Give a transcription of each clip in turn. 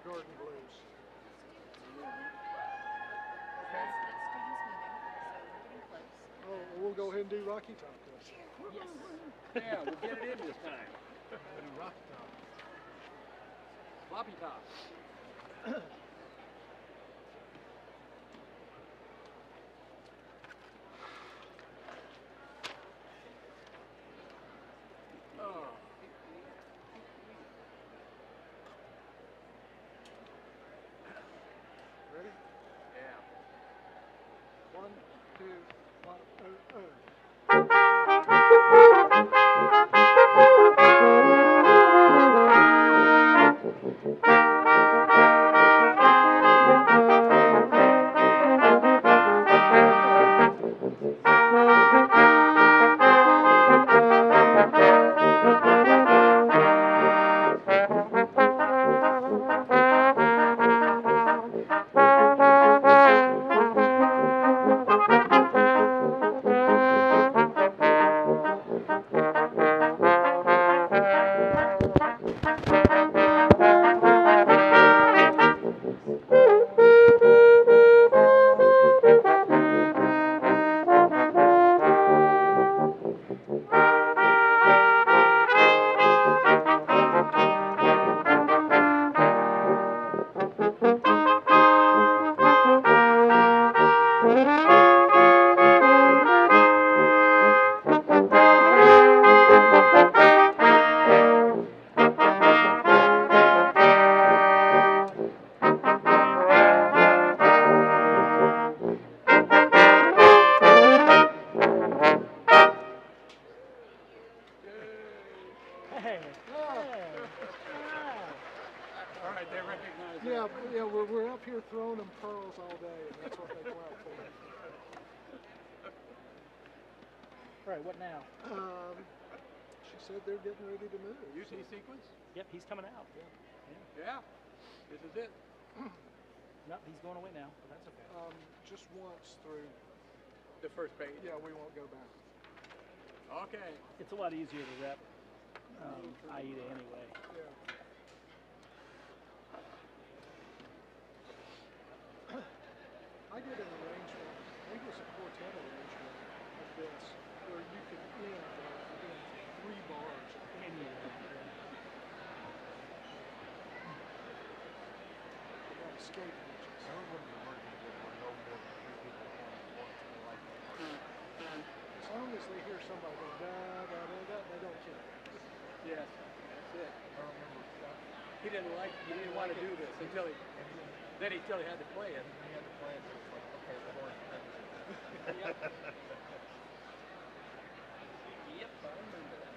Botanical Garden Blues. That's students moving, so we're getting close. Oh, we'll go ahead and do Rocky Top then. Yes. Yeah, we'll get it in this time. We'll do Rocky Top. Floppy top. Oh. Ready? Yeah. 1, 2, 1, oh. Yeah, we're up here throwing them pearls all day, and that's what they clap for. All right, what now? She said they're getting ready to move. UT sequence? Yep, he's coming out. Yeah. This is it. Nope, he's going away now, but that's okay. Just once through. The first page. Yeah, we won't go back. Okay. It's a lot easier to rep AIDA anyway. Yeah. I did an arrangement, I think it was a quartet arrangement of this, where you could end in 3 bars. Without escape pitches. I remember the working with where no more than 3 people on once in the life. As long as they hear somebody go da da da da, they don't care. Yes. That's it. I remember He didn't want to do this until he had to play it. he had to play it, so it's like, okay, the horn. Yep. Yep, I remember that.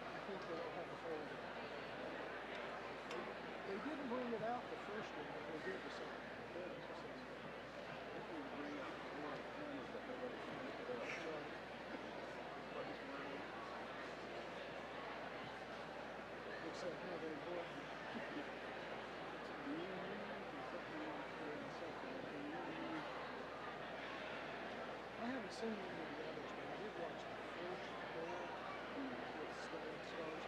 I think they'll have to hold it. They didn't bring it out the first one, but they did the second. Except how they work. I haven't seen any of the others, but I did watch the first four with Skarsgård.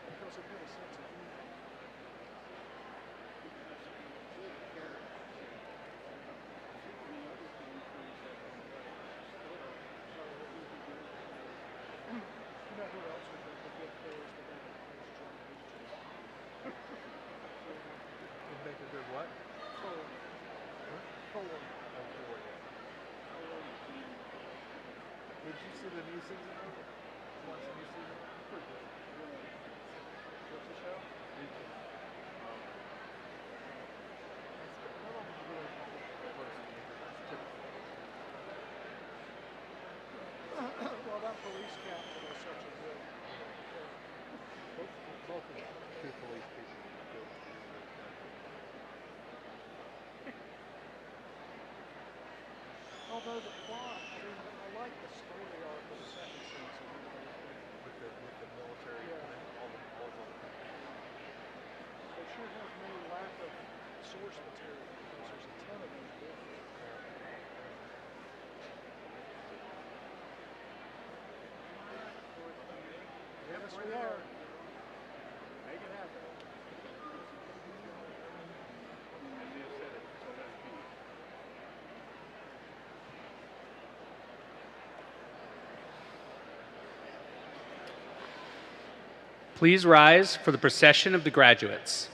Because it had a sense of humor. You know who else would make a good players the guy that plays John Beach? Would make a good what? Ford. Ford. Oh, Ford, yeah. Did you see the new season of it? Watch the new season? Pretty good. What's the show? Legion. That's good. How long did you really have it? First season, that's typical. Well, that police captain is such a good. Both of them. 2 police people. Good. Although the plot, I mean, I like the story arc of the second season. With the military, Yeah. and all the They sure have source material, because there's a ton of those books. Yes, we are. Make it happen. As you said it, so let it be. Please rise for the procession of the graduates.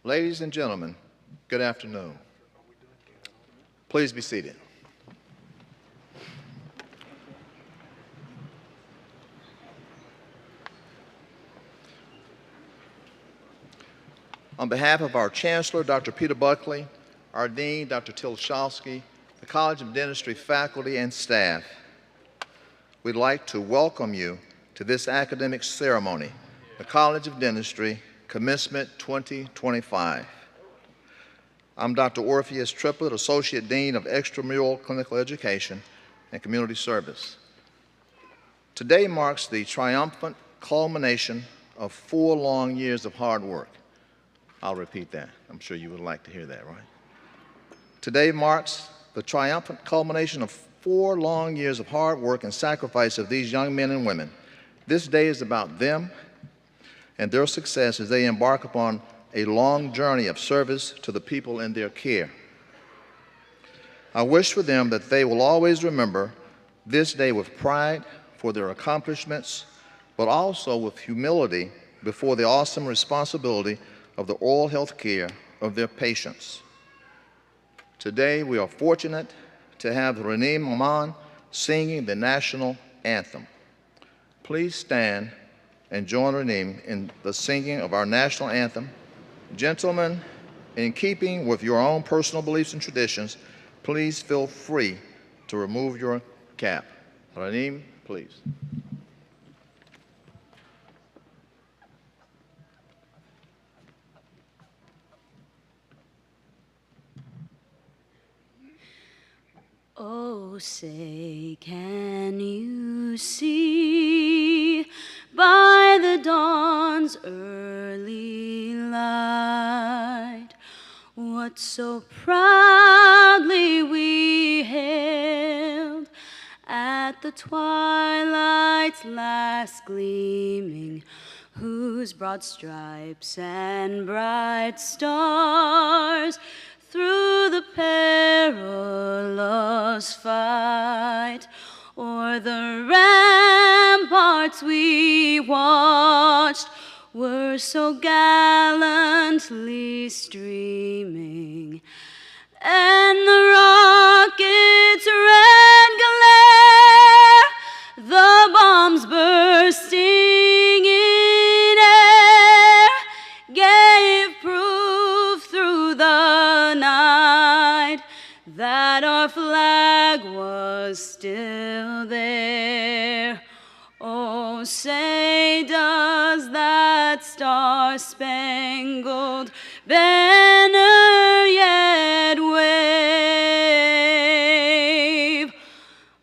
Ladies and gentlemen, good afternoon. Please be seated. On behalf of our Chancellor, Dr. Peter Buckley, our Dean, Dr. Tilshowski, the College of Dentistry faculty and staff, we'd like to welcome you to this academic ceremony, the College of Dentistry Commencement 2025. I'm Dr. Orpheus Triplett, Associate Dean of Extramural Clinical Education and Community Service. Today marks the triumphant culmination of 4 long years of hard work. I'll repeat that. I'm sure you would like to hear that, right? Today marks the triumphant culmination of 4 long years of hard work and sacrifice of these young men and women. This day is about them and their success as they embark upon a long journey of service to the people in their care. I wish for them that they will always remember this day with pride for their accomplishments, but also with humility before the awesome responsibility of the oral health care of their patients. Today, we are fortunate to have Renee Maman singing the national anthem. Please stand and join Renee in the singing of our national anthem. Gentlemen, in keeping with your own personal beliefs and traditions, please feel free to remove your cap. Renee, please. Oh, say, can you see by the dawn's early light what so proudly we hailed at the twilight's last gleaming, whose broad stripes and bright stars through the perilous fight o'er the ramparts we watched were so gallantly streaming, and the rocket's red glare, the bombs bursting in air, gave proof through the night that our flag was still there. Oh, say, does that star-spangled banner yet wave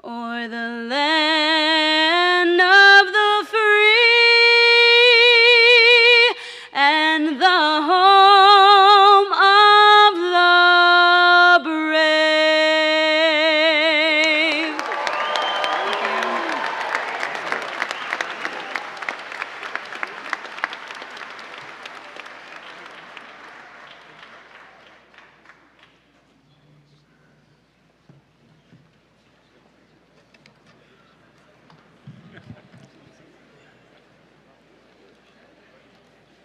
o'er the land of the free and the home of the brave?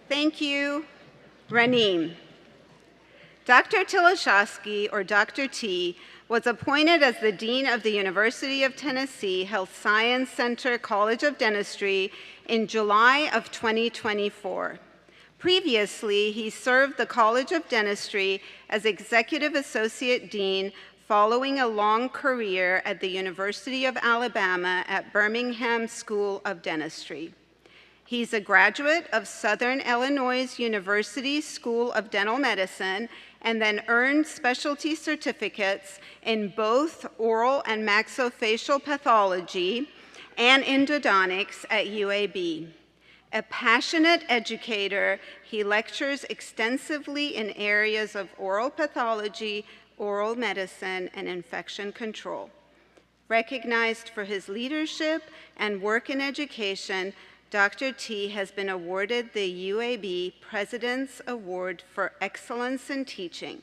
Thank you, Raneem. Dr. Tilashowski, or Dr. T, was appointed as the Dean of the University of Tennessee Health Science Center College of Dentistry in July of 2024. Previously, he served the College of Dentistry as Executive Associate Dean following a long career at the University of Alabama at Birmingham School of Dentistry. He's a graduate of Southern Illinois University School of Dental Medicine and then earned specialty certificates in both oral and maxillofacial pathology and endodontics at UAB. A passionate educator, he lectures extensively in areas of oral pathology, oral medicine, and infection control. Recognized for his leadership and work in education, Dr. T has been awarded the UAB President's Award for Excellence in Teaching,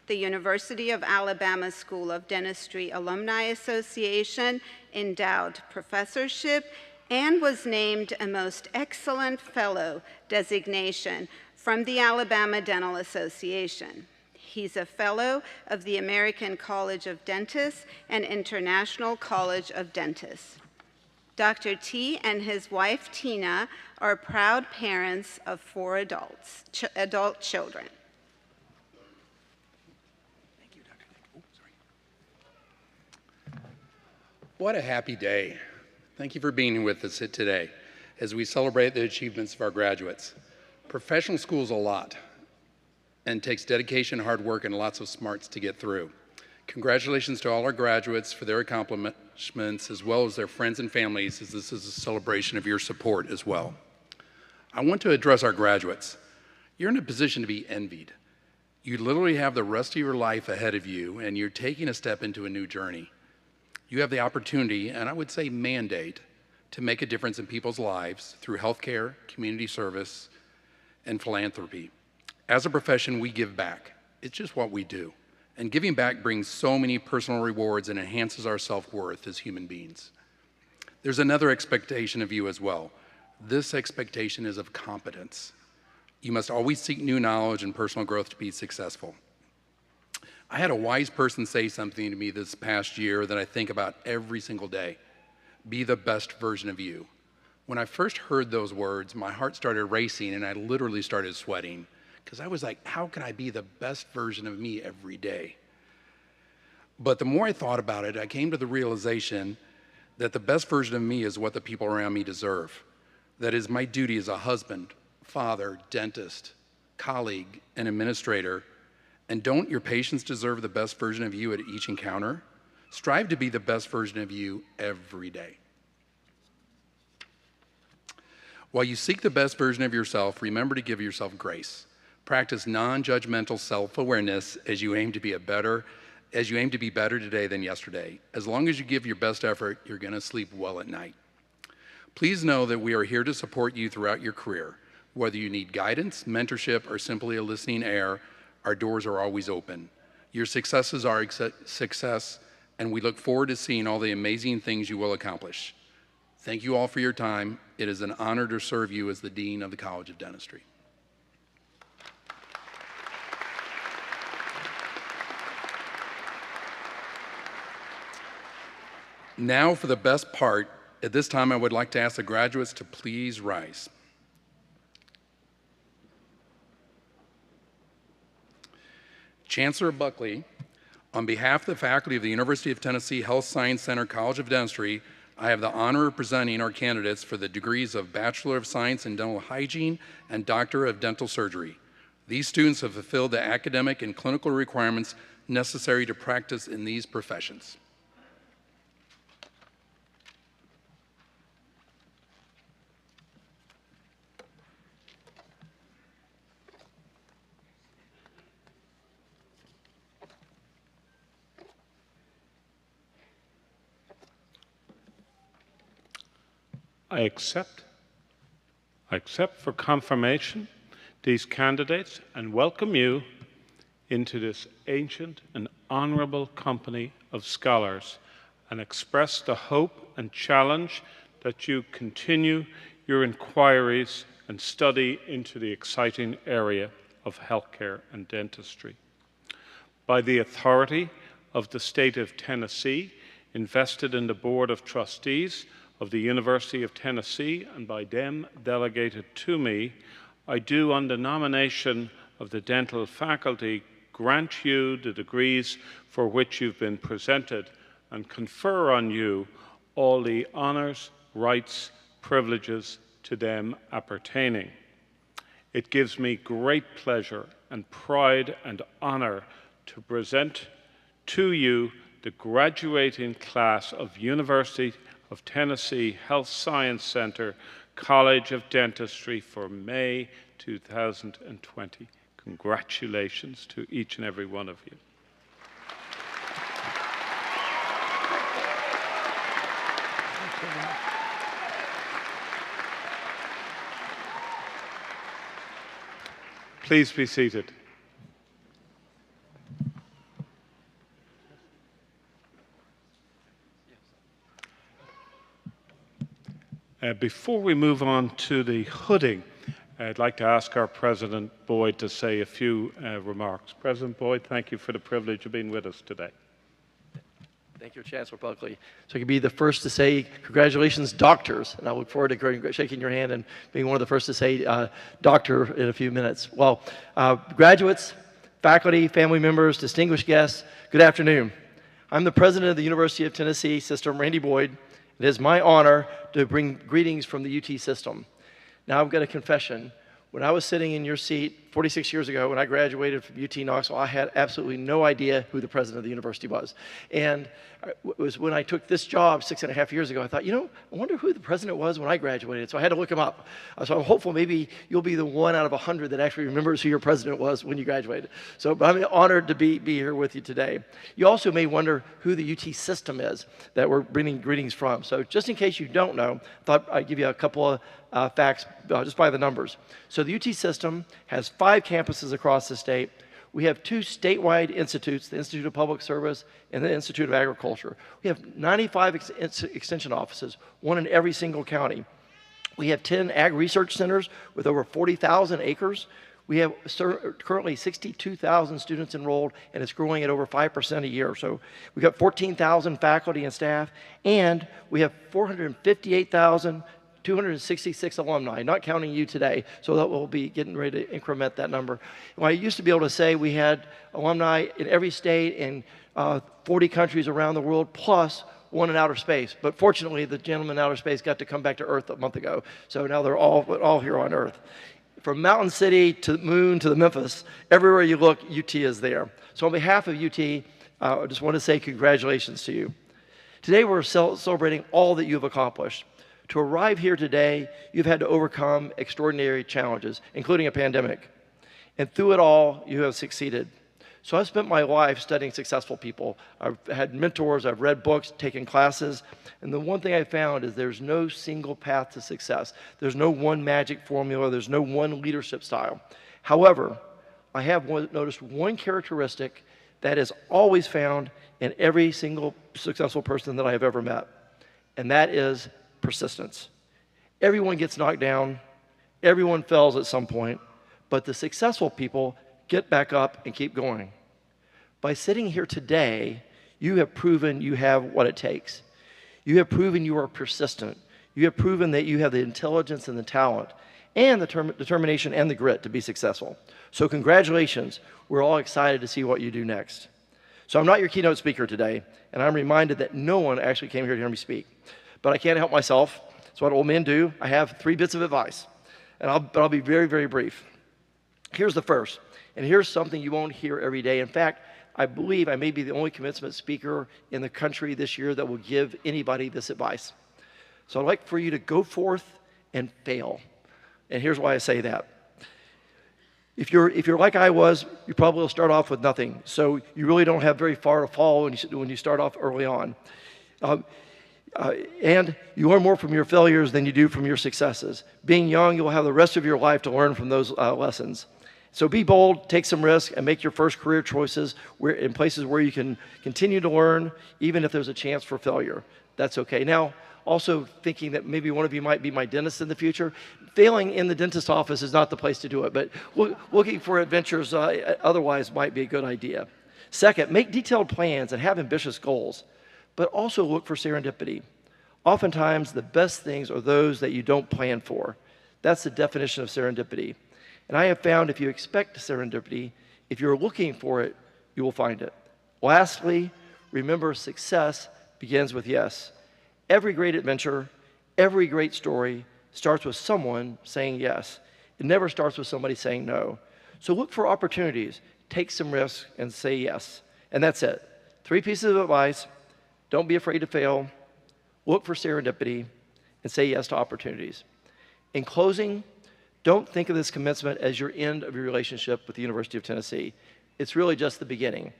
the University of Alabama School of Dentistry Alumni Association endowed professorship, and was named a Most Excellent Fellow designation from the Alabama Dental Association. He's a fellow of the American College of Dentists and International College of Dentists. Dr. T and his wife, Tina, are proud parents of 4 adult children. Thank you, Dr. Nick. Oh, sorry. What a happy day. Thank you for being with us today as we celebrate the achievements of our graduates. Professional school is a lot and takes dedication, hard work, and lots of smarts to get through. Congratulations to all our graduates for their accomplishments, as well as their friends and families, as this is a celebration of your support as well. I want to address our graduates. You're in a position to be envied. You literally have the rest of your life ahead of you, and you're taking a step into a new journey. You have the opportunity, and I would say mandate, to make a difference in people's lives through healthcare, community service, and philanthropy. As a profession, we give back. It's just what we do. And giving back brings so many personal rewards and enhances our self-worth as human beings. There's another expectation of you as well. This expectation is of competence. You must always seek new knowledge and personal growth to be successful. I had a wise person say something to me this past year that I think about every single day. Be the best version of you. When I first heard those words, my heart started racing and I literally started sweating. Because I was like, how can I be the best version of me every day? But the more I thought about it, I came to the realization that the best version of me is what the people around me deserve. That is my duty as a husband, father, dentist, colleague, and administrator. And don't your patients deserve the best version of you at each encounter? Strive to be the best version of you every day. While you seek the best version of yourself, remember to give yourself grace. Practice non-judgmental self-awareness as you aim to be better today than yesterday. As long as you give your best effort, you're going to sleep well at night. Please know that we are here to support you throughout your career. Whether you need guidance, mentorship, or simply a listening ear, our doors are always open. Your success is our success, and we look forward to seeing all the amazing things you will accomplish. Thank you all for your time. It is an honor to serve you as the Dean of the College of Dentistry. Now for the best part. At this time, I would like to ask the graduates to please rise. Chancellor Buckley, on behalf of the faculty of the University of Tennessee Health Science Center College of Dentistry, I have the honor of presenting our candidates for the degrees of Bachelor of Science in Dental Hygiene and Doctor of Dental Surgery. These students have fulfilled the academic and clinical requirements necessary to practice in these professions. I accept for confirmation these candidates and welcome you into this ancient and honorable company of scholars, and express the hope and challenge that you continue your inquiries and study into the exciting area of healthcare and dentistry. By the authority of the state of Tennessee, invested in the Board of Trustees of the University of Tennessee, and by them delegated to me, I do, on the nomination of the dental faculty, grant you the degrees for which you've been presented and confer on you all the honours, rights, privileges to them appertaining. It gives me great pleasure and pride and honour to present to you the graduating class of University of Tennessee Health Science Center, College of Dentistry for May 2020. Congratulations to each and every one of you. Please be seated. Before we move on to the hooding, I'd like to ask our President Boyd to say a few remarks. President Boyd, thank you for the privilege of being with us today. Thank you, Chancellor Buckley. So I can be the first to say congratulations, doctors, and I look forward to shaking your hand and being one of the first to say doctor in a few minutes. Well, graduates, faculty, family members, distinguished guests, good afternoon. I'm the president of the University of Tennessee System, Randy Boyd. It is my honor to bring greetings from the UT system. Now I've got a confession. When I was sitting in your seat 46 years ago when I graduated from UT Knoxville, I had absolutely no idea who the president of the university was. And it was when I took this job 6.5 years ago, I thought, you know, I wonder who the president was when I graduated. So I had to look him up. So I'm hopeful maybe you'll be the 1 out of 100 that actually remembers who your president was when you graduated. So I'm honored to be here with you today. You also may wonder who the UT system is that we're bringing greetings from. So just in case you don't know, I thought I'd give you a couple of facts just by the numbers. So the UT system has 5 campuses across the state. We have 2 statewide institutes, the Institute of Public Service and the Institute of Agriculture. We have 95 extension offices, 1 in every single county. We have 10 ag research centers with over 40,000 acres. We have currently 62,000 students enrolled, and it's growing at over 5% a year. So we've got 14,000 faculty and staff, and we have 458,266 alumni, not counting you today, so that we'll be getting ready to increment that number. Well, I used to be able to say we had alumni in every state in 40 countries around the world, plus 1 in outer space. But fortunately, the gentleman in outer space got to come back to Earth a month ago, so now they're all here on Earth. From Mountain City to the Moon to the Memphis, everywhere you look, UT is there. So on behalf of UT, I just want to say congratulations to you. Today we're celebrating all that you've accomplished. To arrive here today, you've had to overcome extraordinary challenges, including a pandemic. And through it all, you have succeeded. So I've spent my life studying successful people. I've had mentors, I've read books, taken classes, and the one thing I found is there's no single path to success. There's no one magic formula, there's no one leadership style. However, I have noticed one characteristic that is always found in every single successful person that I have ever met, and that is persistence. Everyone gets knocked down, everyone fails at some point, but the successful people get back up and keep going. By sitting here today, you have proven you have what it takes. You have proven you are persistent. You have proven that you have the intelligence and the talent and the determination and the grit to be successful. So congratulations. We're all excited to see what you do next. So I'm not your keynote speaker today, and I'm reminded that no one actually came here to hear me speak. But I can't help myself. It's what old men do. I have 3 bits of advice, and I'll be very, very brief. Here's the first, and here's something you won't hear every day. In fact, I believe I may be the only commencement speaker in the country this year that will give anybody this advice. So I'd like for you to go forth and fail. And here's why I say that. If you're like I was, you probably will start off with nothing. So you really don't have very far to fall when you start off early on. And you learn more from your failures than you do from your successes. Being young, you'll have the rest of your life to learn from those lessons. So be bold, take some risk, and make your first career choices in places where you can continue to learn, even if there's a chance for failure. That's okay. Now, also thinking that maybe one of you might be my dentist in the future, failing in the dentist office is not the place to do it, but looking for adventures otherwise might be a good idea. Second, make detailed plans and have ambitious goals, but also look for serendipity. Oftentimes, the best things are those that you don't plan for. That's the definition of serendipity. And I have found if you expect serendipity, if you're looking for it, you will find it. Lastly, remember success begins with yes. Every great adventure, every great story starts with someone saying yes. It never starts with somebody saying no. So look for opportunities, take some risks, and say yes. And that's it. 3 pieces of advice. Don't be afraid to fail. Look for serendipity, and say yes to opportunities. In closing, don't think of this commencement as your end of your relationship with the University of Tennessee. It's really just the beginning.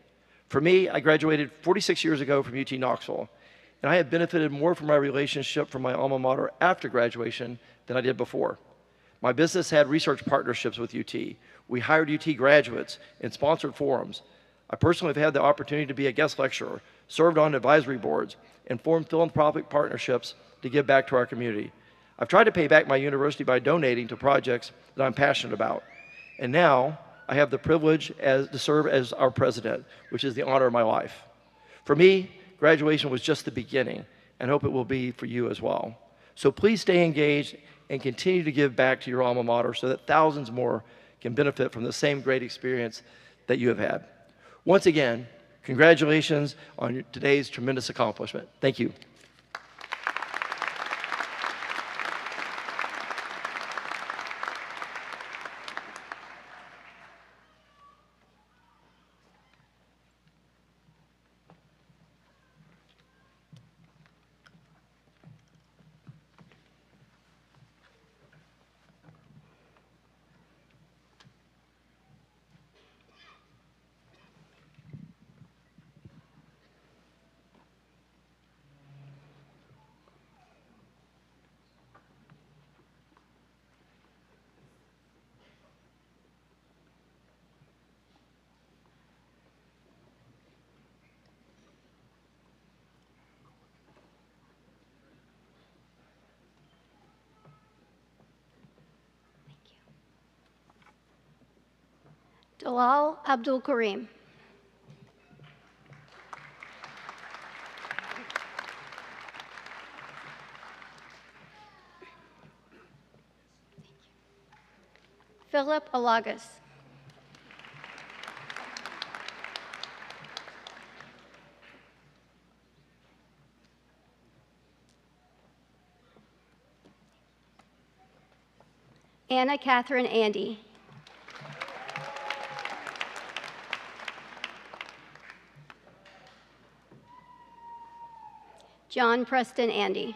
For me, I graduated 46 years ago from UT Knoxville, and I have benefited more from my relationship from my alma mater after graduation than I did before. My business had research partnerships with UT. We hired UT graduates and sponsored forums. I personally have had the opportunity to be a guest lecturer, served on advisory boards, and formed philanthropic partnerships to give back to our community. I've tried to pay back my university by donating to projects that I'm passionate about. And now I have the privilege to serve as our president, which is the honor of my life. For me, graduation was just the beginning, and hope it will be for you as well. So please stay engaged and continue to give back to your alma mater so that thousands more can benefit from the same great experience that you have had. Once again, congratulations on today's tremendous accomplishment. Thank you. Dalal Abdul Karim. Philip Alagas. Anna Catherine Andy. John Preston Andy.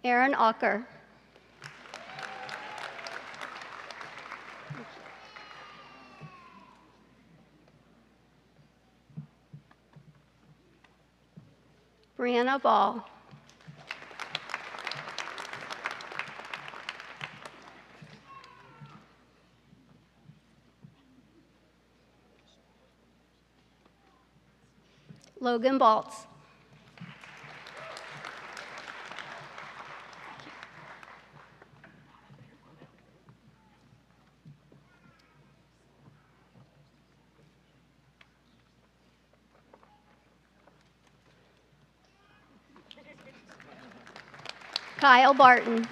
Aaron Ocker. Brianna Ball. Logan Baltz. Kyle Barton.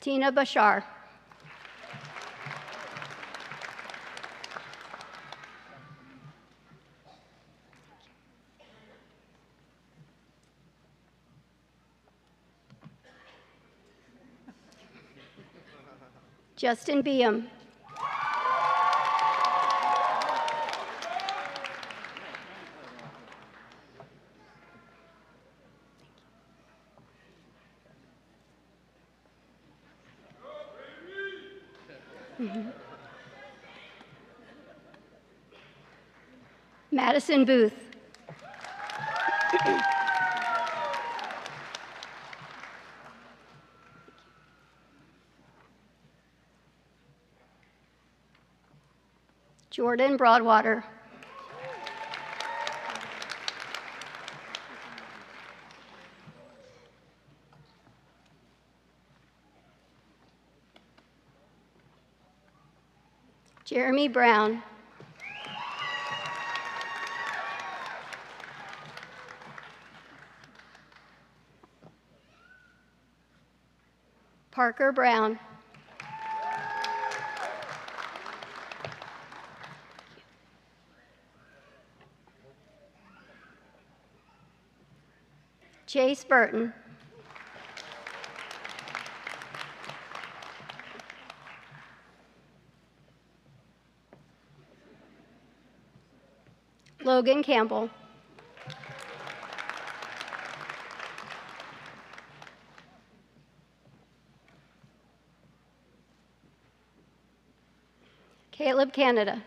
Tina Bashar. Justin Beam. Madison Booth. Jordan Broadwater. Jeremy Brown. Parker Brown. Chase Burton. Logan Campbell. Caleb Canada.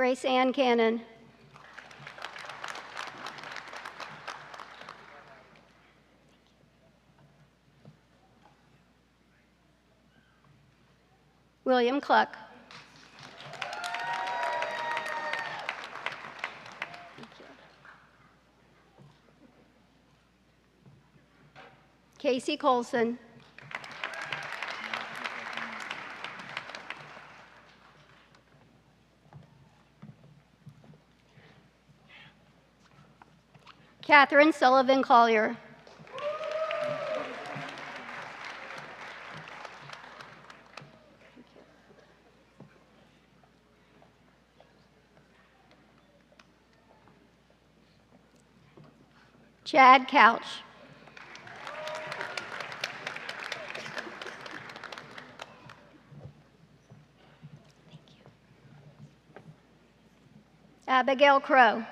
Grace Ann Cannon. William Cluck. Casey Colson. Catherine Sullivan Collier. Chad Couch. Abigail Crow.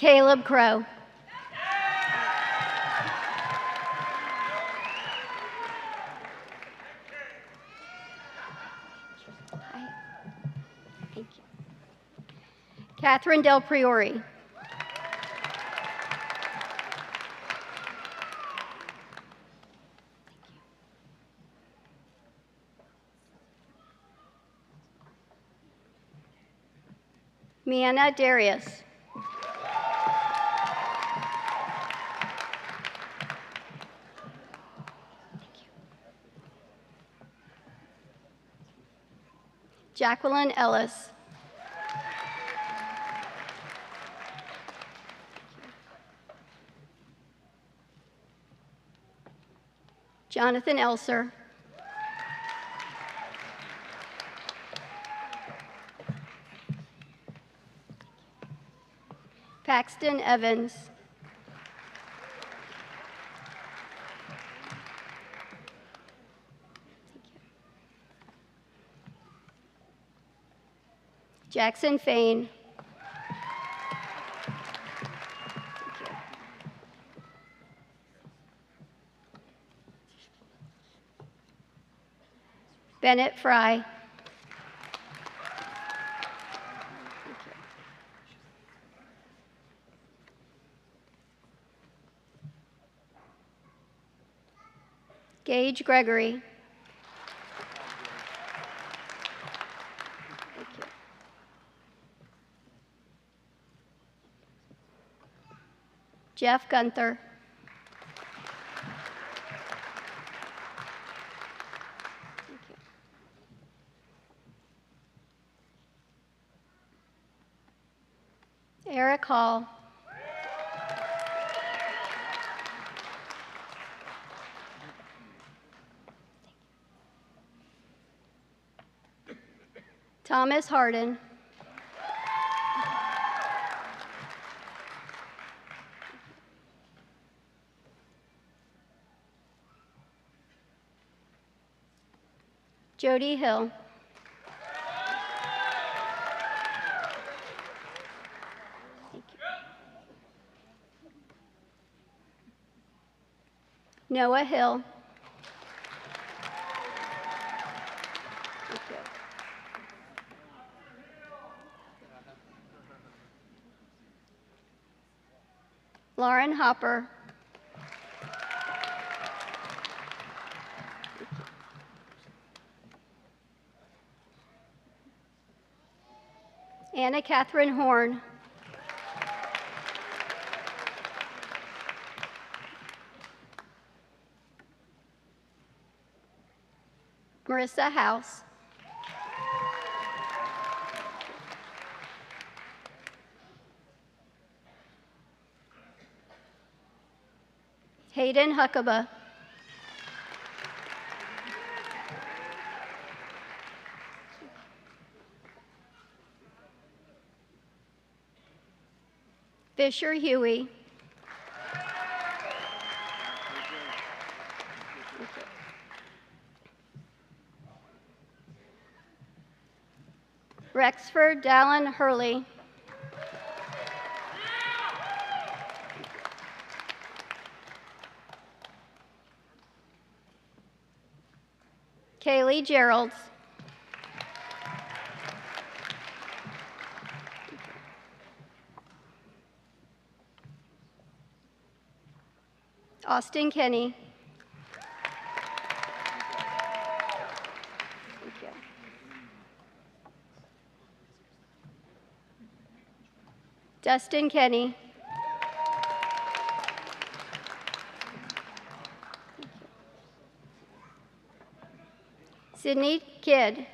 Caleb Crow. Thank you. Catherine Del Priori. Miana Darius. Jacqueline Ellis. Jonathan Elser. Paxton Evans. Jackson Fain. Bennett Fry. Gage Gregory. Jeff Gunther. Eric Hall. Thomas Harden. Jody Hill. Noah Hill. Lauren Hopper. Anna Catherine Horn. Marissa House. Hayden Huckabee. Fisher Huey. Rexford Dallin Hurley. Kaylee Geralds. Austin Kenny. Thank you. Dustin Kenny. Sydney Kidd.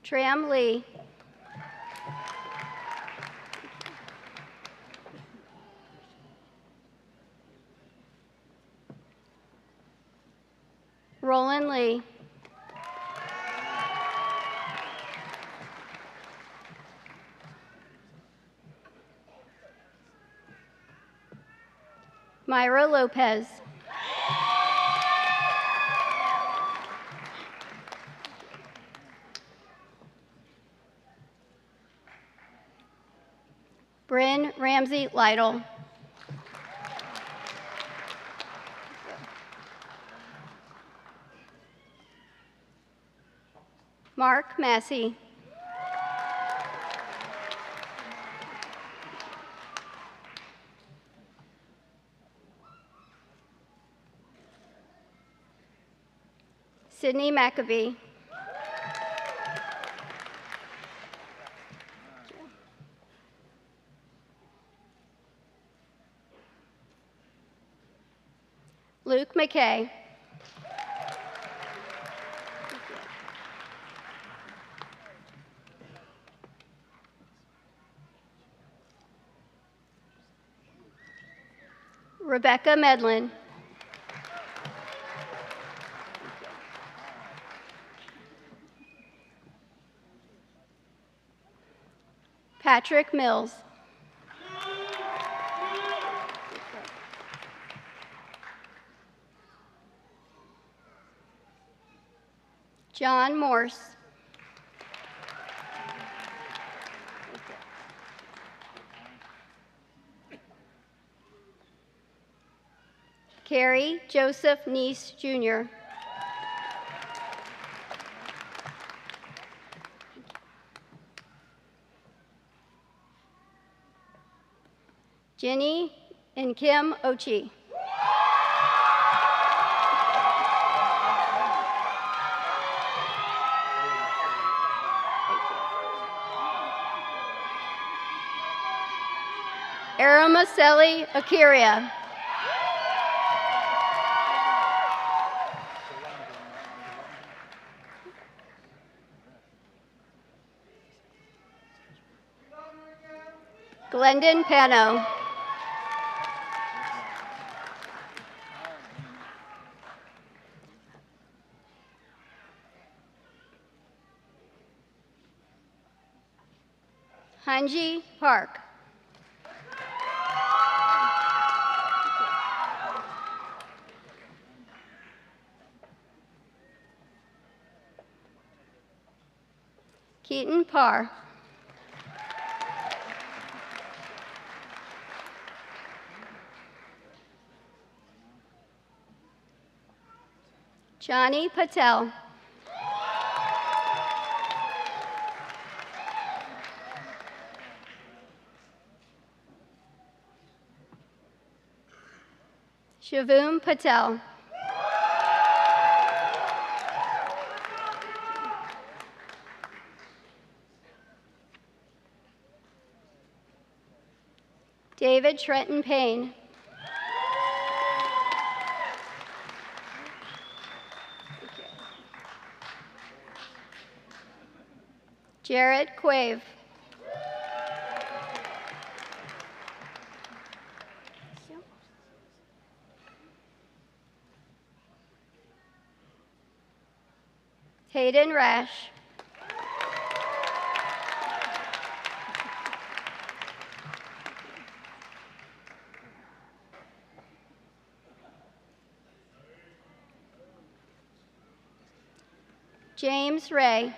Tram Lee. Roland Lee. Myra Lopez. Bryn Ramsey Lytle. Mark Massey. Sydney McAbee. Luke McKay. Rebecca Medlin. Patrick Mills. John Morse. Carrie Joseph Neese, Jr. Jenny and Kim Ochi. Aramaseli Akiria. Glendon Pano. Hanji Park. Keaton Parr. Johnny Patel. Shavum Patel. David Trenton Payne. Jared Quave. Hayden Rash. James Ray.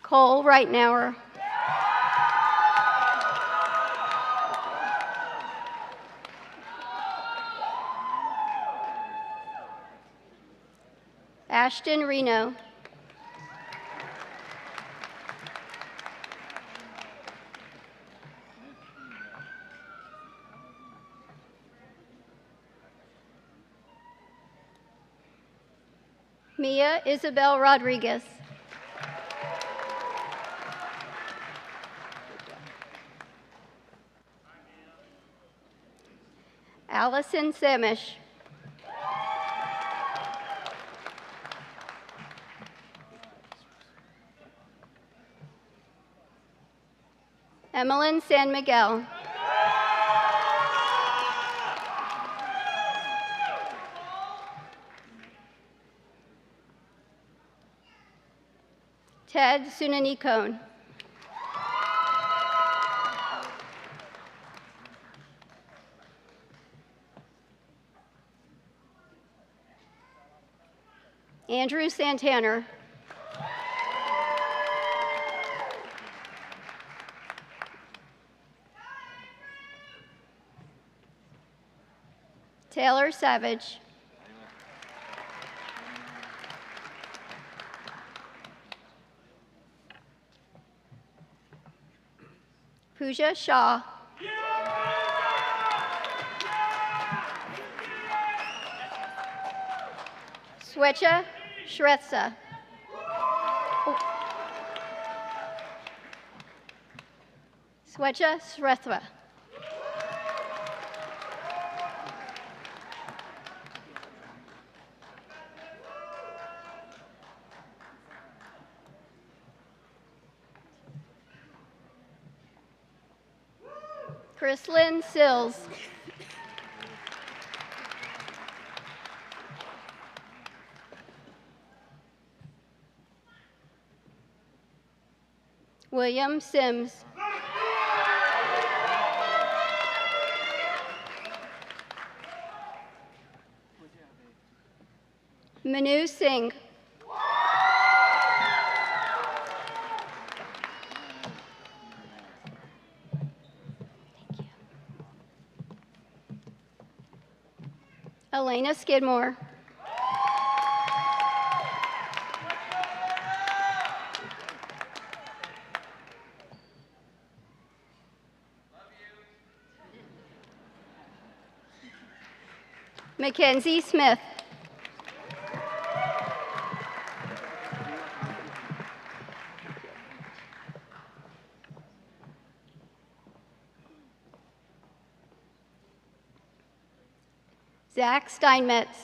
Cole Reitnauer. Ashton Reno. Mia Isabel Rodriguez. Allison Samish. Emmeline San Miguel. Ted Sunanikone. Andrew Santana. Taylor Savage. Pooja Shah. Swecha Shretsa. Swecha Shrethra. Chrislyn Sills. William Sims. Manu Singh. Elena Skidmore. Mackenzie Smith. Zach Steinmetz.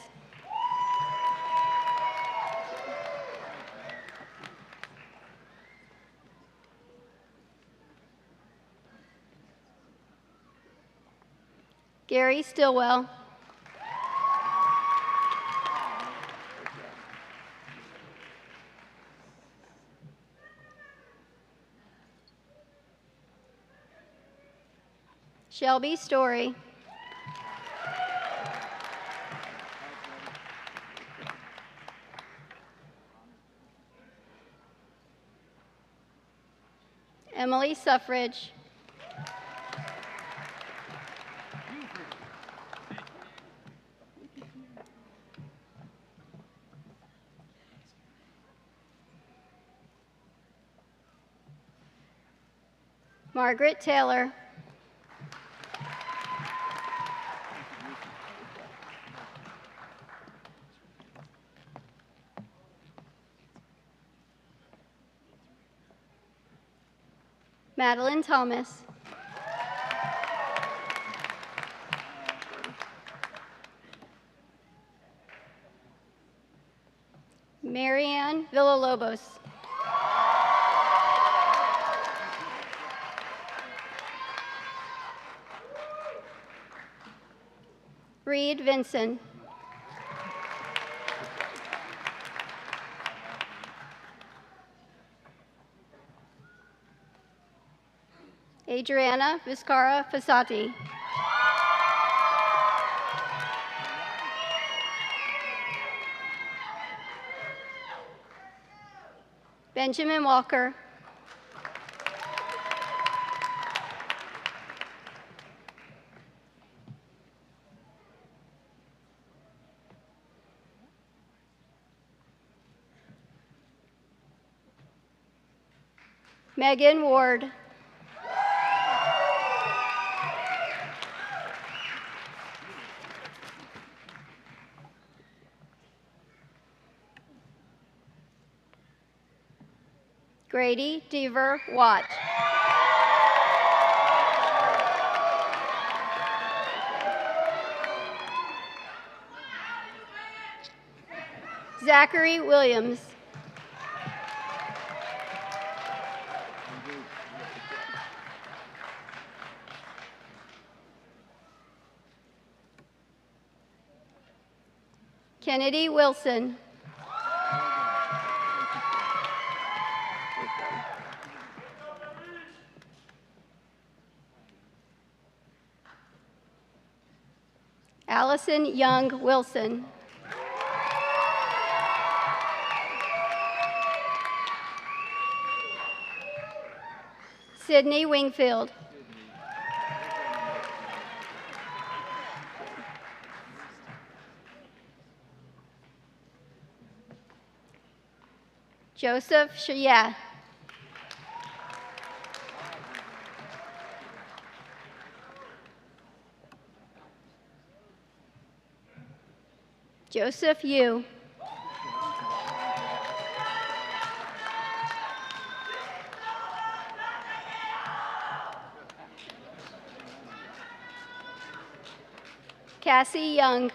Gary Stillwell. Shelby Story. Emily Suffrage. Margaret Taylor. Madeline Thomas. Marianne Villalobos. Reed Vinson. Adriana Viscara Fasati. Benjamin Walker. Megan Ward. Grady Deaver Watt. Zachary Williams. Kennedy Wilson. Allison Young Wilson. Sydney Wingfield. Joseph Shaya. Joseph Yu. Cassie Young.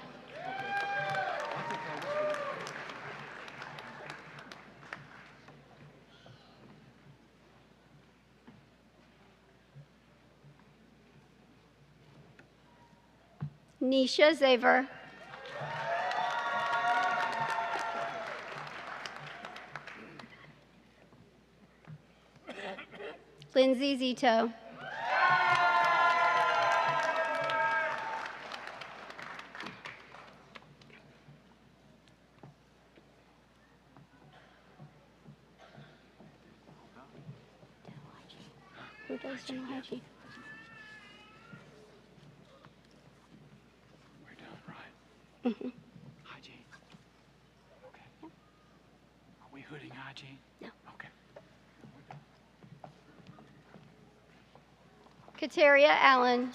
Nisha Zaver. Lindsay Zito. Who does dental hygiene? We're doing right. Mm-hmm. Hygiene. Okay. Yep. Are we hooting hygiene? No. Okay. Kateria Allen.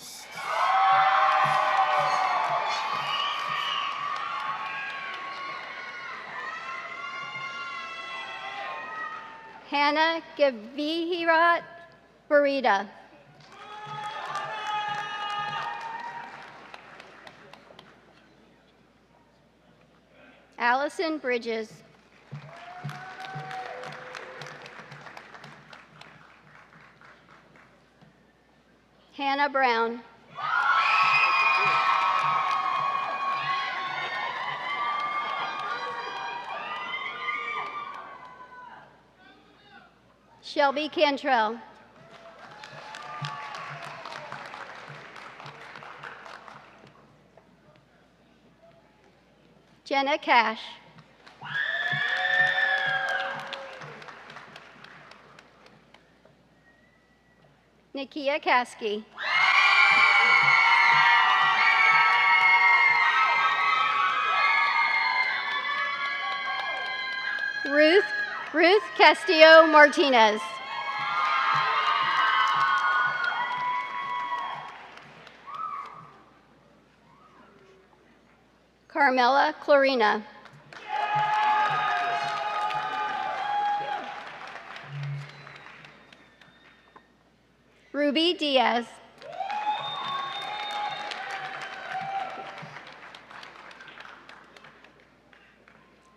Hannah Gavihirat Barita. Allison Bridges. Hannah Brown. Shelby Cantrell. Jenna Cash. Nikia Kasky. Ruth Castillo Martinez. Carmela Clarina. Ruby Diaz.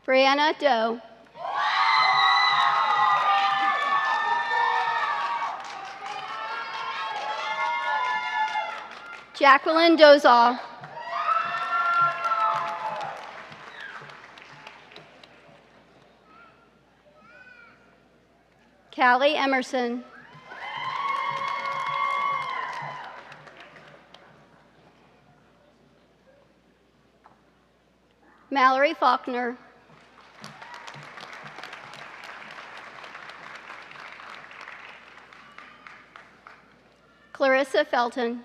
Brianna Doe. Jacqueline Dozal. Callie Emerson. Mallory Faulkner. Clarissa Felton.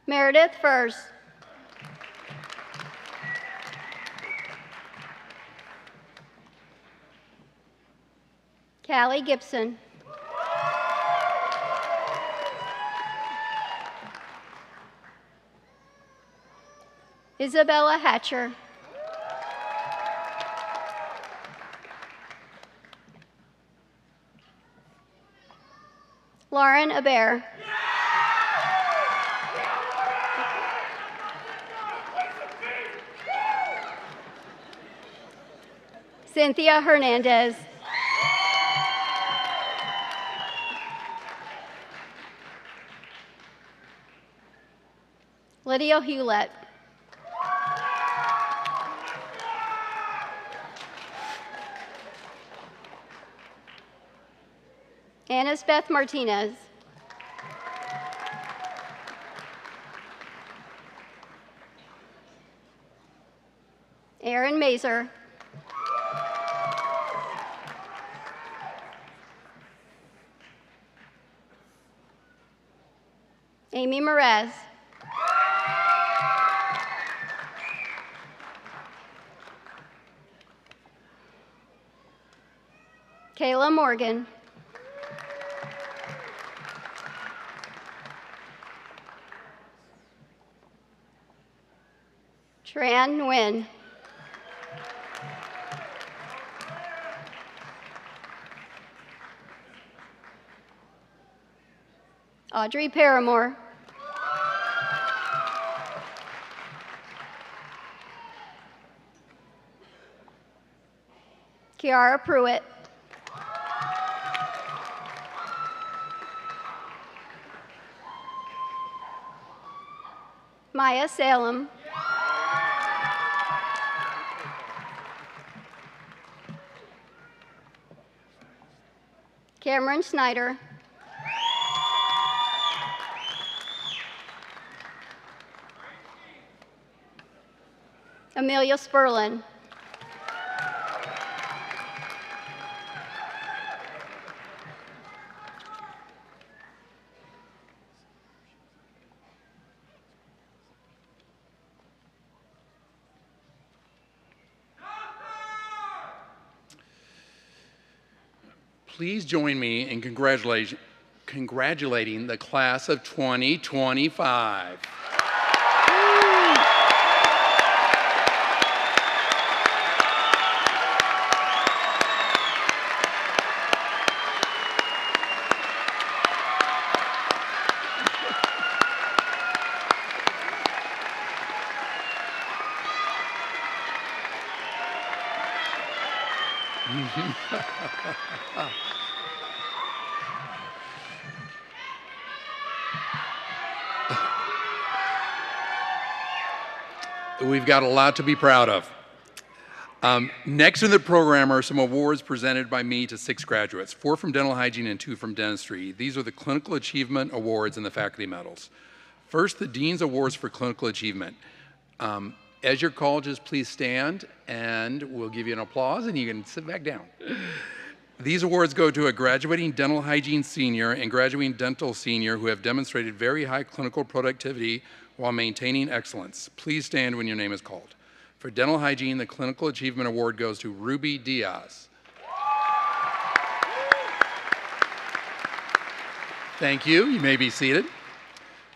Meredith Furs. Callie Gibson. Isabella Hatcher. Lauren Aber. Cynthia Hernandez. Lydia Hewlett. Annis Beth Martinez. Aaron Mazer. Amy Mraz. Kayla Morgan. Tran Nguyen. Audrey Paramore. Kiara Pruitt. Maya Salem. Cameron Snyder. Amelia Sperlin. Please join me in congratulating the class of 2025. We've got a lot to be proud of. Next in the program are some awards presented by me to 6 graduates, 4 from dental hygiene and 2 from dentistry. These are the Clinical Achievement Awards and the Faculty Medals. First, the Dean's Awards for Clinical Achievement. As your colleges, please stand, and we'll give you an applause, and you can sit back down. These awards go to a graduating dental hygiene senior and graduating dental senior who have demonstrated very high clinical productivity while maintaining excellence. Please stand when your name is called. For dental hygiene, the Clinical Achievement Award goes to Ruby Diaz. Thank you. You may be seated.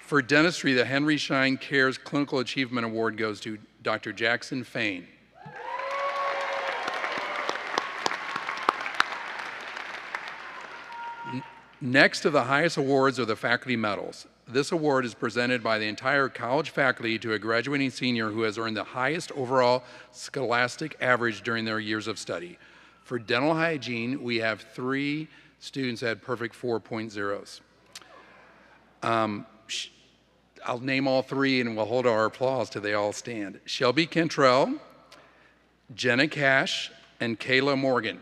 For dentistry, the Henry Schein Cares Clinical Achievement Award goes to Dr. Jackson Fain. Next to the highest awards are the faculty medals. This award is presented by the entire college faculty to a graduating senior who has earned the highest overall scholastic average during their years of study. For dental hygiene, we have 3 students that had perfect 4.0s. I'll name all 3 and we'll hold our applause till they all stand. Shelby Cantrell, Jenna Cash, and Kayla Morgan.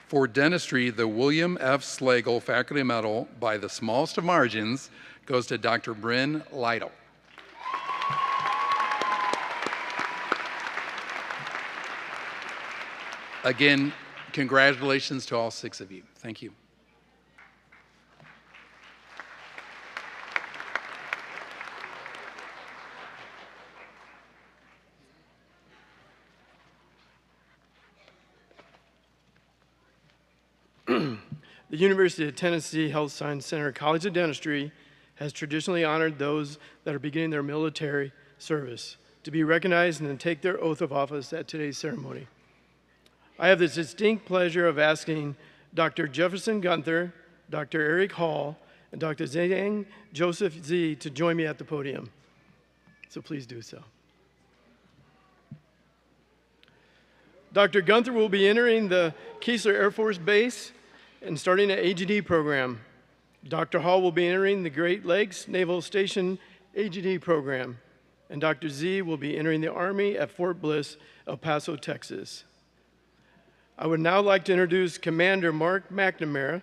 For dentistry, the William F. Slagle Faculty Medal by the smallest of margins goes to Dr. Bryn Lytle. Again, congratulations to all 6 of you. Thank you. The University of Tennessee Health Science Center College of Dentistry has traditionally honored those that are beginning their military service to be recognized and take their oath of office at today's ceremony. I have the distinct pleasure of asking Dr. Jefferson Gunther, Dr. Eric Hall, and Dr. Zhang Joseph Z to join me at the podium. So please do so. Dr. Gunther will be entering the Keesler Air Force Base and starting an AGD program. Dr. Hall will be entering the Great Lakes Naval Station AGD program. And Dr. Z will be entering the Army at Fort Bliss, El Paso, Texas. I would now like to introduce Commander Mark McNamara.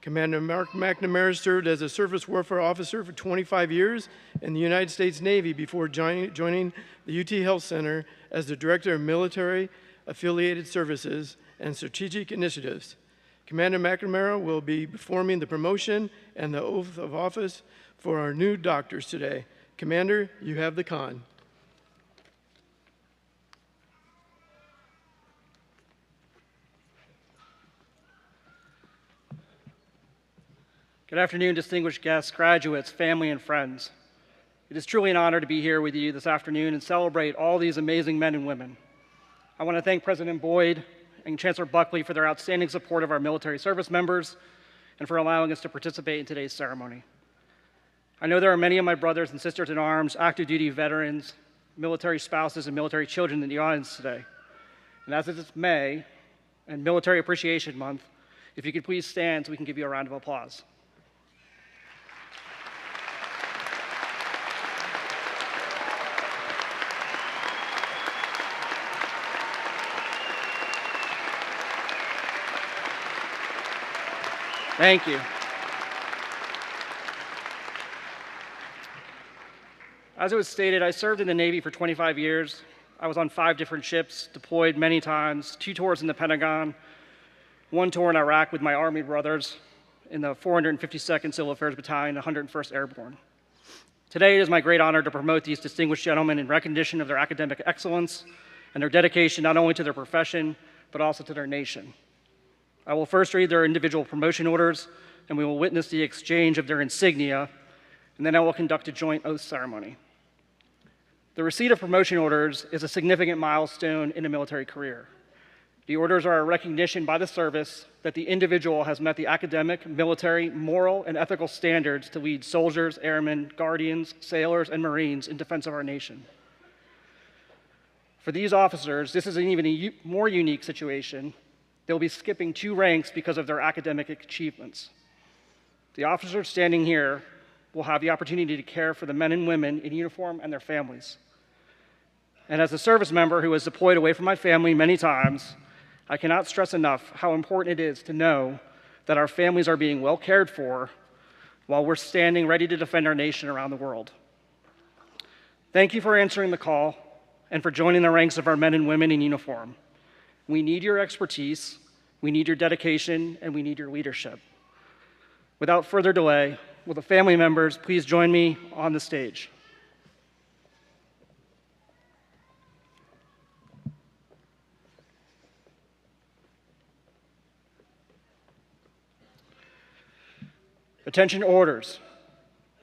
Commander Mark McNamara served as a surface warfare officer for 25 years in the United States Navy before joining the UT Health Center as the Director of Military Affiliated Services and Strategic Initiatives. Commander McNamara will be performing the promotion and the oath of office for our new doctors today. Commander, you have the con. Good afternoon, distinguished guests, graduates, family, and friends. It is truly an honor to be here with you this afternoon and celebrate all these amazing men and women. I want to thank President Boyd and Chancellor Buckley for their outstanding support of our military service members and for allowing us to participate in today's ceremony. I know there are many of my brothers and sisters in arms, active duty veterans, military spouses, and military children in the audience today. And as it is May and Military Appreciation Month, if you could please stand so we can give you a round of applause. Thank you. As it was stated, I served in the Navy for 25 years. I was on 5 different ships, deployed many times, 2 tours in the Pentagon, 1 tour in Iraq with my Army brothers in the 452nd Civil Affairs Battalion, 101st Airborne. Today, it is my great honor to promote these distinguished gentlemen in recognition of their academic excellence and their dedication not only to their profession, but also to their nation. I will first read their individual promotion orders, and we will witness the exchange of their insignia, and then I will conduct a joint oath ceremony. The receipt of promotion orders is a significant milestone in a military career. The orders are a recognition by the service that the individual has met the academic, military, moral, and ethical standards to lead soldiers, airmen, guardians, sailors, and Marines in defense of our nation. For these officers, this is an even more unique situation. They'll be skipping 2 ranks because of their academic achievements. The officers standing here will have the opportunity to care for the men and women in uniform and their families. And as a service member who has deployed away from my family many times, I cannot stress enough how important it is to know that our families are being well cared for while we're standing ready to defend our nation around the world. Thank you for answering the call and for joining the ranks of our men and women in uniform. We need your expertise, we need your dedication, and we need your leadership. Without further delay, will the family members please join me on the stage? Attention orders.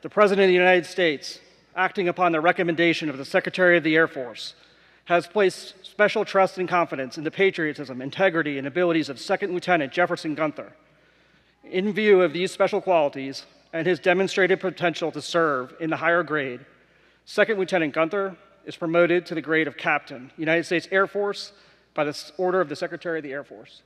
The President of the United States, acting upon the recommendation of the Secretary of the Air Force, has placed special trust and confidence in the patriotism, integrity, and abilities of Second Lieutenant Jefferson Gunther. In view of these special qualities and his demonstrated potential to serve in the higher grade, Second Lieutenant Gunther is promoted to the grade of Captain, United States Air Force, by the order of the Secretary of the Air Force.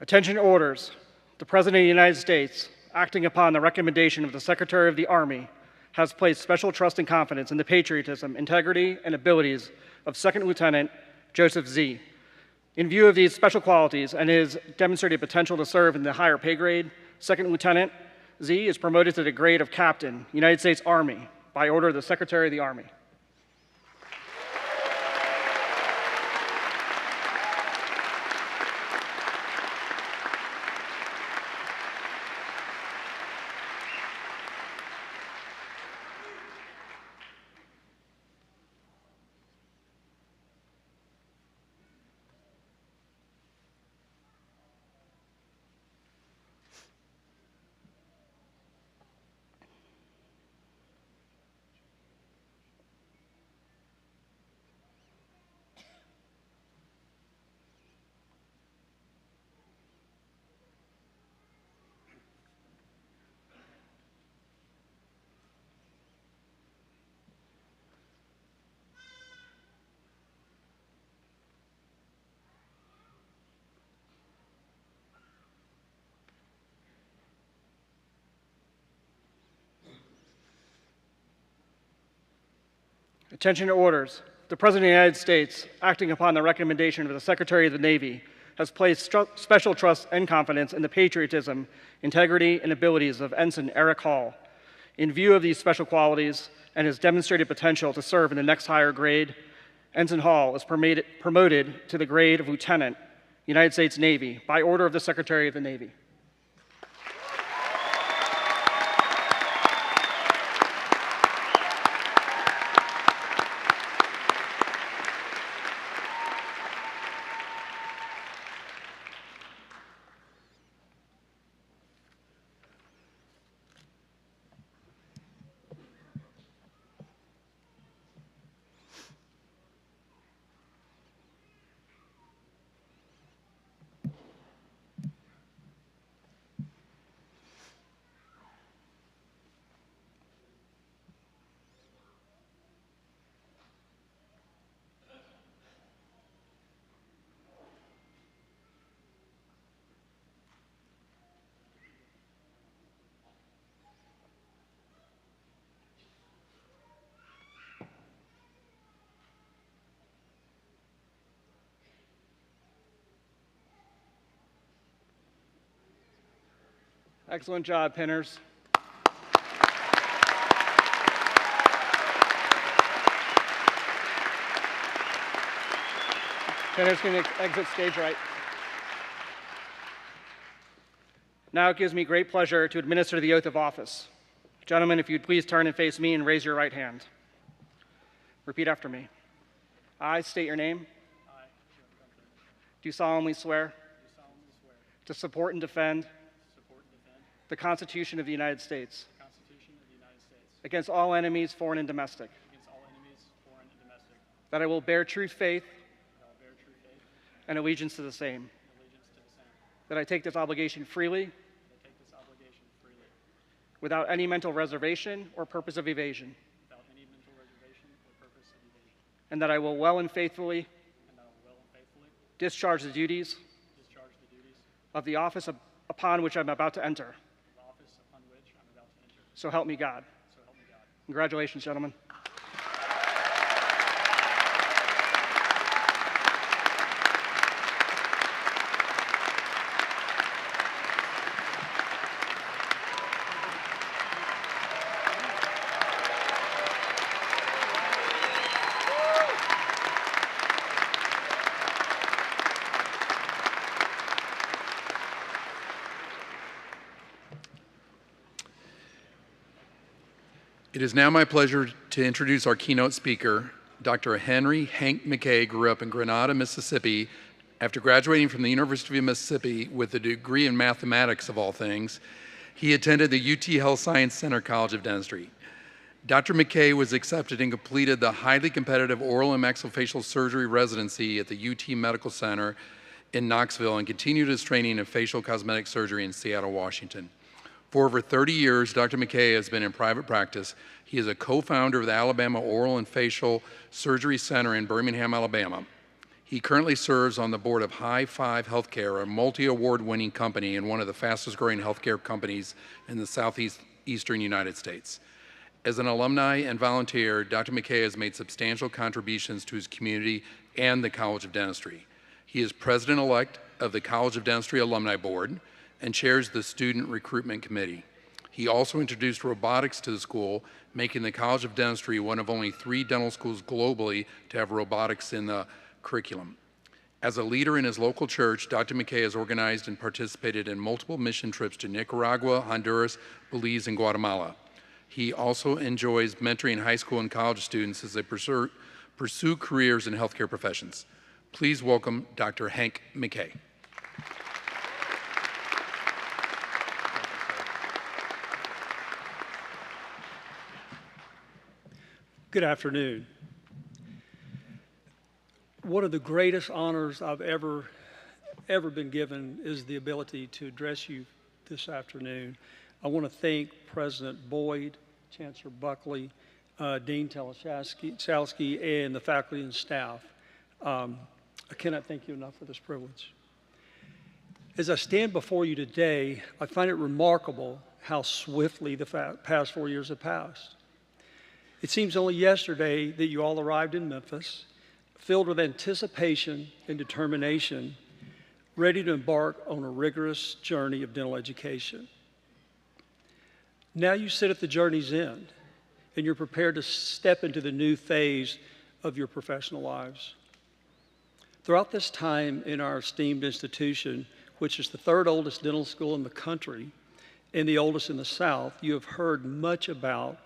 Attention orders. The President of the United States, acting upon the recommendation of the Secretary of the Army, has placed special trust and confidence in the patriotism, integrity, and abilities of Second Lieutenant Joseph Z. In view of these special qualities and his demonstrated potential to serve in the higher pay grade, Second Lieutenant Z is promoted to the grade of Captain, United States Army, by order of the Secretary of the Army. Attention to orders. The President of the United States, acting upon the recommendation of the Secretary of the Navy, has placed special trust and confidence in the patriotism, integrity, and abilities of Ensign Eric Hall. In view of these special qualities and his demonstrated potential to serve in the next higher grade, Ensign Hall is promoted to the grade of Lieutenant, United States Navy, by order of the Secretary of the Navy. Excellent job, Pinners. Pinners can exit stage right. Now it gives me great pleasure to administer the oath of office. Gentlemen, if you'd please turn and face me and raise your right hand. Repeat after me. I state your name. Do solemnly swear to support and defend the Constitution of the United States against all enemies, foreign and domestic. That I will bear true faith and allegiance to the same. That I take this obligation freely without any mental reservation or purpose of evasion. And that I will well and faithfully discharge the duties of the office upon which I'm about to enter. So help me God. Congratulations, gentlemen. It is now my pleasure to introduce our keynote speaker. Dr. Henry Hank McKay grew up in Grenada, Mississippi. After graduating from the University of Mississippi with a degree in mathematics of all things, he attended the UT Health Science Center College of Dentistry. Dr. McKay was accepted and completed the highly competitive oral and maxillofacial surgery residency at the UT Medical Center in Knoxville and continued his training in facial cosmetic surgery in Seattle, Washington. For over 30 years, Dr. McKay has been in private practice. He is a co-founder of the Alabama Oral and Facial Surgery Center in Birmingham, Alabama. He currently serves on the board of High Five Healthcare, a multi-award-winning company and one of the fastest-growing healthcare companies in the southeastern United States. As an alumni and volunteer, Dr. McKay has made substantial contributions to his community and the College of Dentistry. He is president-elect of the College of Dentistry Alumni Board and chairs the Student Recruitment Committee. He also introduced robotics to the school, making the College of Dentistry one of only 3 dental schools globally to have robotics in the curriculum. As a leader in his local church, Dr. McKay has organized and participated in multiple mission trips to Nicaragua, Honduras, Belize, and Guatemala. He also enjoys mentoring high school and college students as they pursue careers in healthcare professions. Please welcome Dr. Hank McKay. Good afternoon. One of the greatest honors I've ever been given is the ability to address you this afternoon. I want to thank President Boyd, Chancellor Buckley, Dean Teleshowski, and the faculty and staff. I cannot thank you enough for this privilege. As I stand before you today, I find it remarkable how swiftly the past 4 years have passed. It seems only yesterday that you all arrived in Memphis, filled with anticipation and determination, ready to embark on a rigorous journey of dental education. Now you sit at the journey's end, and you're prepared to step into the new phase of your professional lives. Throughout this time in our esteemed institution, which is the 3rd oldest dental school in the country and the oldest in the South, you have heard much about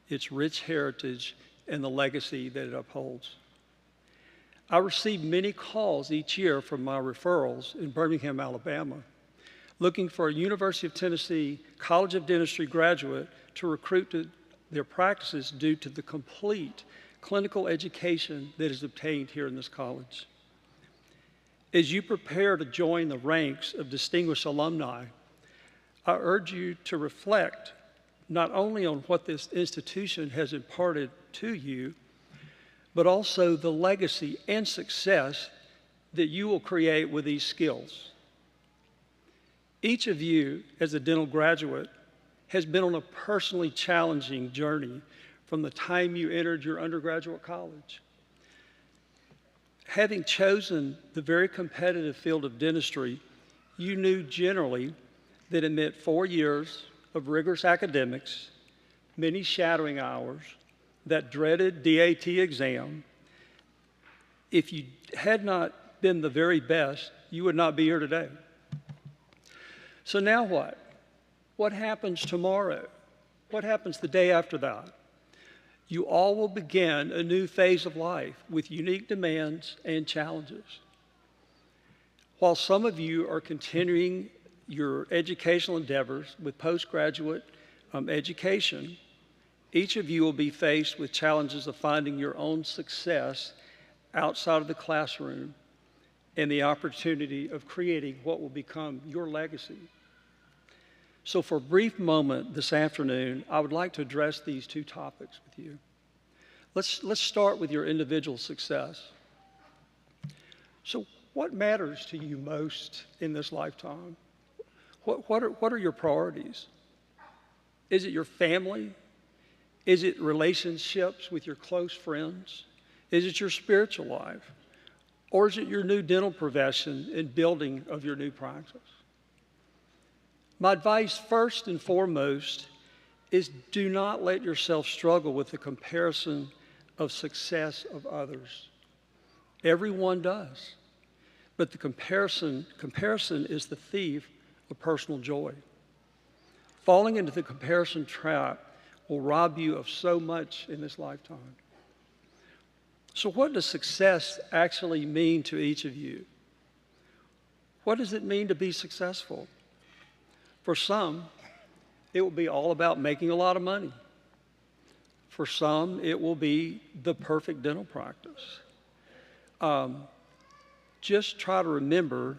its rich heritage and the legacy that it upholds. I receive many calls each year from my referrals in Birmingham, Alabama, looking for a University of Tennessee College of Dentistry graduate to recruit to their practices due to the complete clinical education that is obtained here in this college. As you prepare to join the ranks of distinguished alumni, I urge you to reflect not only on what this institution has imparted to you, but also the legacy and success that you will create with these skills. Each of you, as a dental graduate, has been on a personally challenging journey from the time you entered your undergraduate college. Having chosen the very competitive field of dentistry, you knew generally that admit 4 years of rigorous academics, many shadowing hours, that dreaded DAT exam. If you had not been the very best, you would not be here today. So now what? What happens tomorrow? What happens the day after that? You all will begin a new phase of life with unique demands and challenges. While some of you are continuing your educational endeavors with postgraduate education, each of you will be faced with challenges of finding your own success outside of the classroom and the opportunity of creating what will become your legacy. So for a brief moment this afternoon, I would like to address these two topics with you. Let's start with your individual success. So what matters to you most in this lifetime? What are your priorities? Is it your family? Is it relationships with your close friends? Is it your spiritual life? Or is it your new dental profession and building of your new practice? My advice first and foremost is do not let yourself struggle with the comparison of success of others. Everyone does. But the comparison is the thief of personal joy. Falling into the comparison trap will rob you of so much in this lifetime. So what does success actually mean to each of you? What does it mean to be successful? For some, it will be all about making a lot of money. For some, it will be the perfect dental practice. Just try to remember,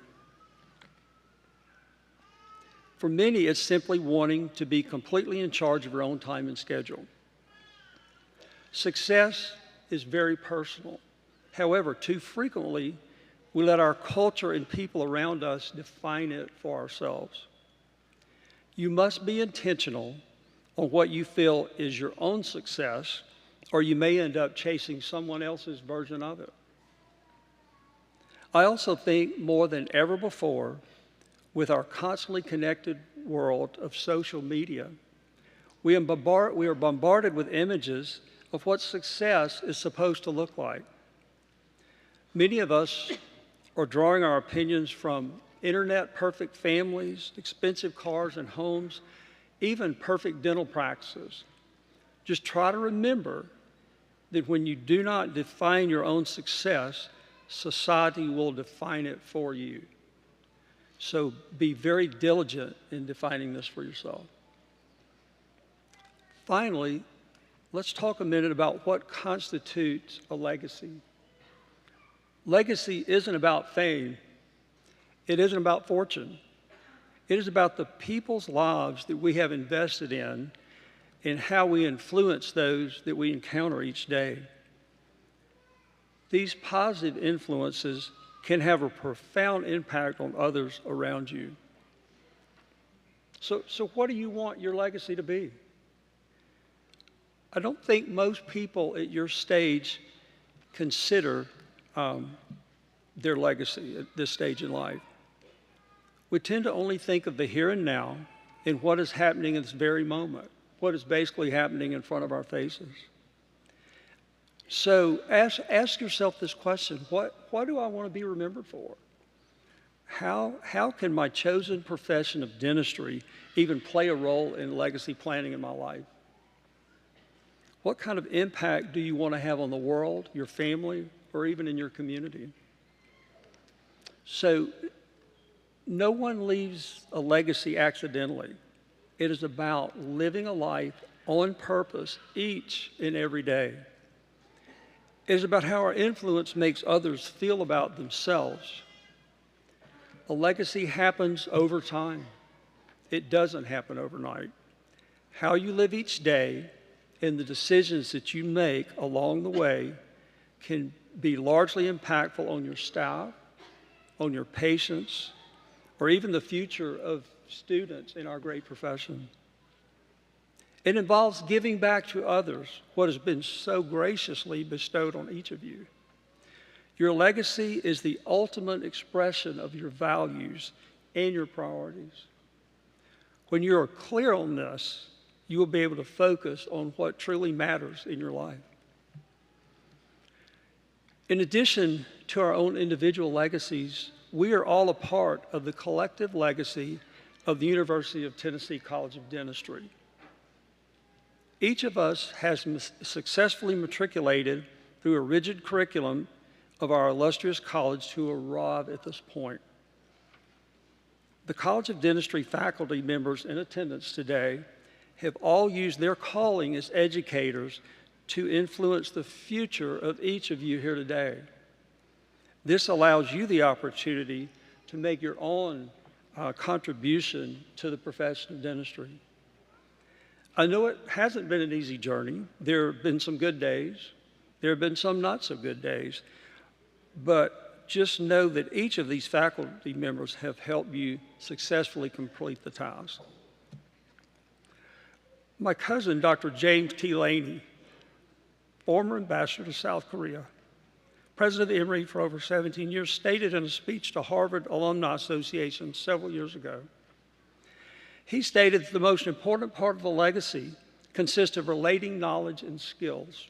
for many, it's simply wanting to be completely in charge of your own time and schedule. Success is very personal. However, too frequently, we let our culture and people around us define it for ourselves. You must be intentional on what you feel is your own success, or you may end up chasing someone else's version of it. I also think more than ever before, with our constantly connected world of social media, we are bombarded with images of what success is supposed to look like. Many of us are drawing our opinions from internet perfect families, expensive cars and homes, even perfect dental practices. Just try to remember that when you do not define your own success, society will define it for you. So be very diligent in defining this for yourself. Finally, let's talk a minute about what constitutes a legacy. Legacy isn't about fame. It isn't about fortune. It is about the people's lives that we have invested in and how we influence those that we encounter each day. These positive influences can have a profound impact on others around you. So what do you want your legacy to be? I don't think most people at your stage consider their legacy at this stage in life. We tend to only think of the here and now and what is happening in this very moment, what is basically happening in front of our faces. So ask yourself this question: what do I want to be remembered for? How can my chosen profession of dentistry even play a role in legacy planning in my life? What kind of impact do you want to have on the world, your family, or even in your community? So no one leaves a legacy accidentally. It is about living a life on purpose each and every day. It is about how our influence makes others feel about themselves. A legacy happens over time. It doesn't happen overnight. How you live each day and the decisions that you make along the way can be largely impactful on your staff, on your patients, or even the future of students in our great profession. It involves giving back to others what has been so graciously bestowed on each of you. Your legacy is the ultimate expression of your values and your priorities. When you're clear on this, you will be able to focus on what truly matters in your life. In addition to our own individual legacies, we are all a part of the collective legacy of the University of Tennessee College of Dentistry. Each of us has successfully matriculated through a rigid curriculum of our illustrious college to arrive at this point. The College of Dentistry faculty members in attendance today have all used their calling as educators to influence the future of each of you here today. This allows you the opportunity to make your own contribution to the profession of dentistry. I know it hasn't been an easy journey. There have been some good days. There have been some not so good days. But just know that each of these faculty members have helped you successfully complete the task. My cousin, Dr. James T. Laney, former ambassador to South Korea, president of Emory for over 17 years, stated in a speech to Harvard Alumni Association several years ago, he stated that the most important part of the legacy consists of relating knowledge and skills.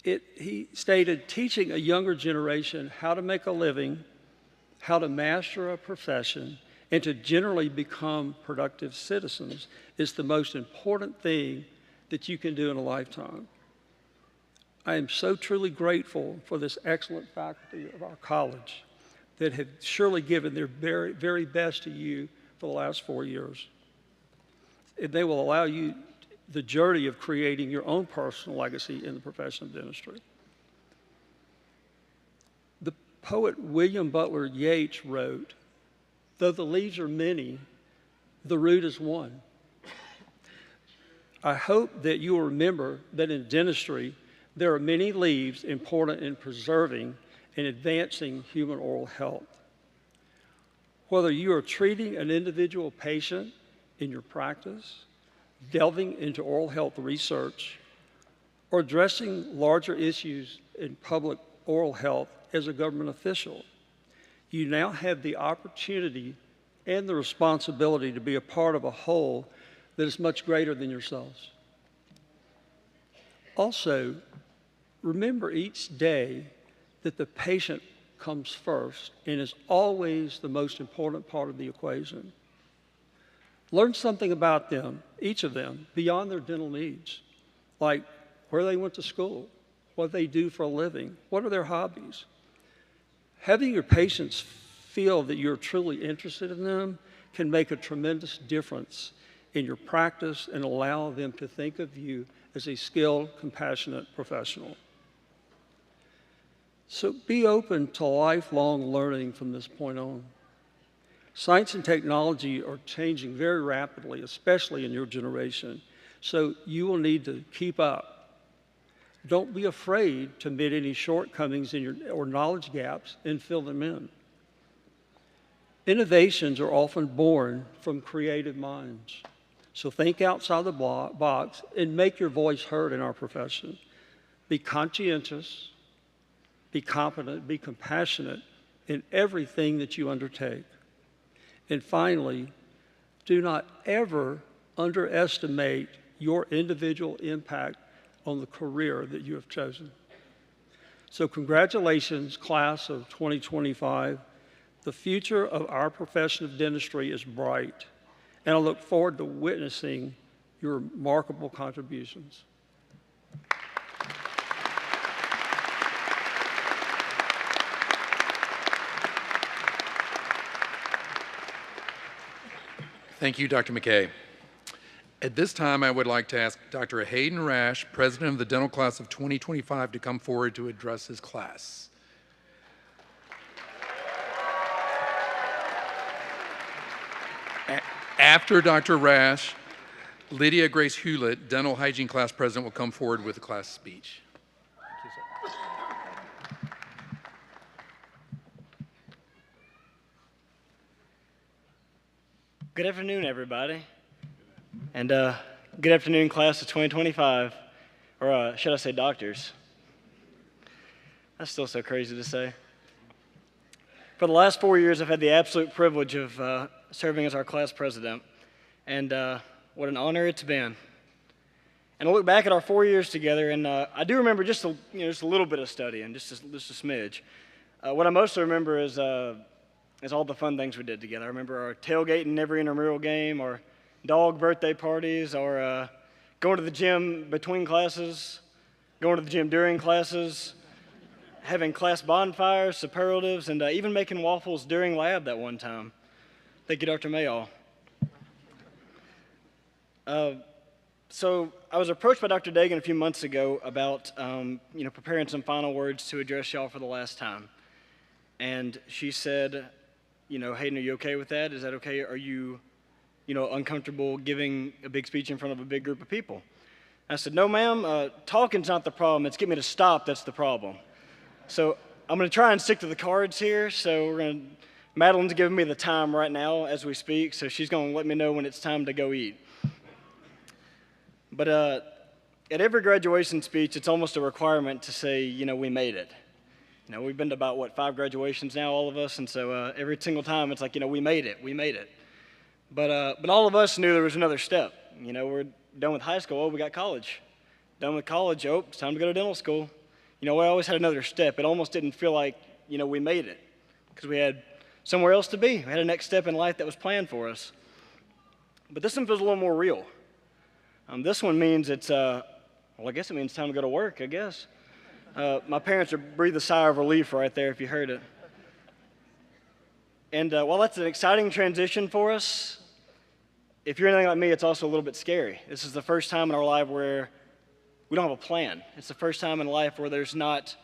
He stated, teaching a younger generation how to make a living, how to master a profession, and to generally become productive citizens is the most important thing that you can do in a lifetime. I am so truly grateful for this excellent faculty of our college that have surely given their very, very best to you for the last 4 years. And they will allow you the journey of creating your own personal legacy in the profession of dentistry. The poet William Butler Yeats wrote, "Though the leaves are many, the root is one." I hope that you will remember that in dentistry, there are many leaves important in preserving and advancing human oral health. Whether you are treating an individual patient in your practice, delving into oral health research, or addressing larger issues in public oral health as a government official, you now have the opportunity and the responsibility to be a part of a whole that is much greater than yourselves. Also, remember each day that the patient comes first and is always the most important part of the equation. Learn something about them, each of them, beyond their dental needs, like where they went to school, what they do for a living, what are their hobbies. Having your patients feel that you're truly interested in them can make a tremendous difference in your practice and allow them to think of you as a skilled, compassionate professional. So be open to lifelong learning from this point on. Science and technology are changing very rapidly, especially in your generation, so you will need to keep up. Don't be afraid to admit any shortcomings in or knowledge gaps and fill them in. Innovations are often born from creative minds. So think outside the box and make your voice heard in our profession. Be conscientious, be competent, be compassionate in everything that you undertake. And finally, do not ever underestimate your individual impact on the career that you have chosen. So congratulations, class of 2025. The future of our profession of dentistry is bright, and I look forward to witnessing your remarkable contributions. Thank you, Dr. McKay. At this time, I would like to ask Dr. Hayden Rash, president of the dental class of 2025, to come forward to address his class. After Dr. Rash, Lydia Grace Hewlett, dental hygiene class president, will come forward with the class speech. Thank you, sir. Good afternoon, everybody. And good afternoon, class of 2025. Or should I say doctors? That's still so crazy to say. For the last 4 years, I've had the absolute privilege of serving as our class president, and what an honor it's been. And I look back at our 4 years together, and I do remember just a little bit of studying, just a smidge. What I mostly remember is all the fun things we did together. I remember our tailgating every intramural game, or dog birthday parties, or going to the gym between classes, going to the gym during classes, having class bonfires, superlatives, and even making waffles during lab that one time. Thank you, Dr. Mayall. So I was approached by Dr. Dagan a few months ago about preparing some final words to address y'all for the last time. And she said, Hayden, are you okay with that? Is that okay? Are you, uncomfortable giving a big speech in front of a big group of people? I said, no, ma'am, talking's not the problem. It's getting me to stop that's the problem. So I'm going to try and stick to the cards here. So Madeline's giving me the time right now as we speak, so she's going to let me know when it's time to go eat. But at every graduation speech, it's almost a requirement to say, we made it. We've been to about, 5 graduations now, all of us, and so every single time it's like, we made it. But all of us knew there was another step. We're done with high school, oh, we got college. Done with college, oh, it's time to go to dental school. We always had another step. It almost didn't feel like, we made it, because we had somewhere else to be. We had a next step in life that was planned for us. But this one feels a little more real. This one means it's, I guess it means time to go to work, I guess. My parents would breathe a sigh of relief right there if you heard it. And while that's an exciting transition for us, if you're anything like me, it's also a little bit scary. This is the first time in our life where we don't have a plan. It's the first time in life where there's not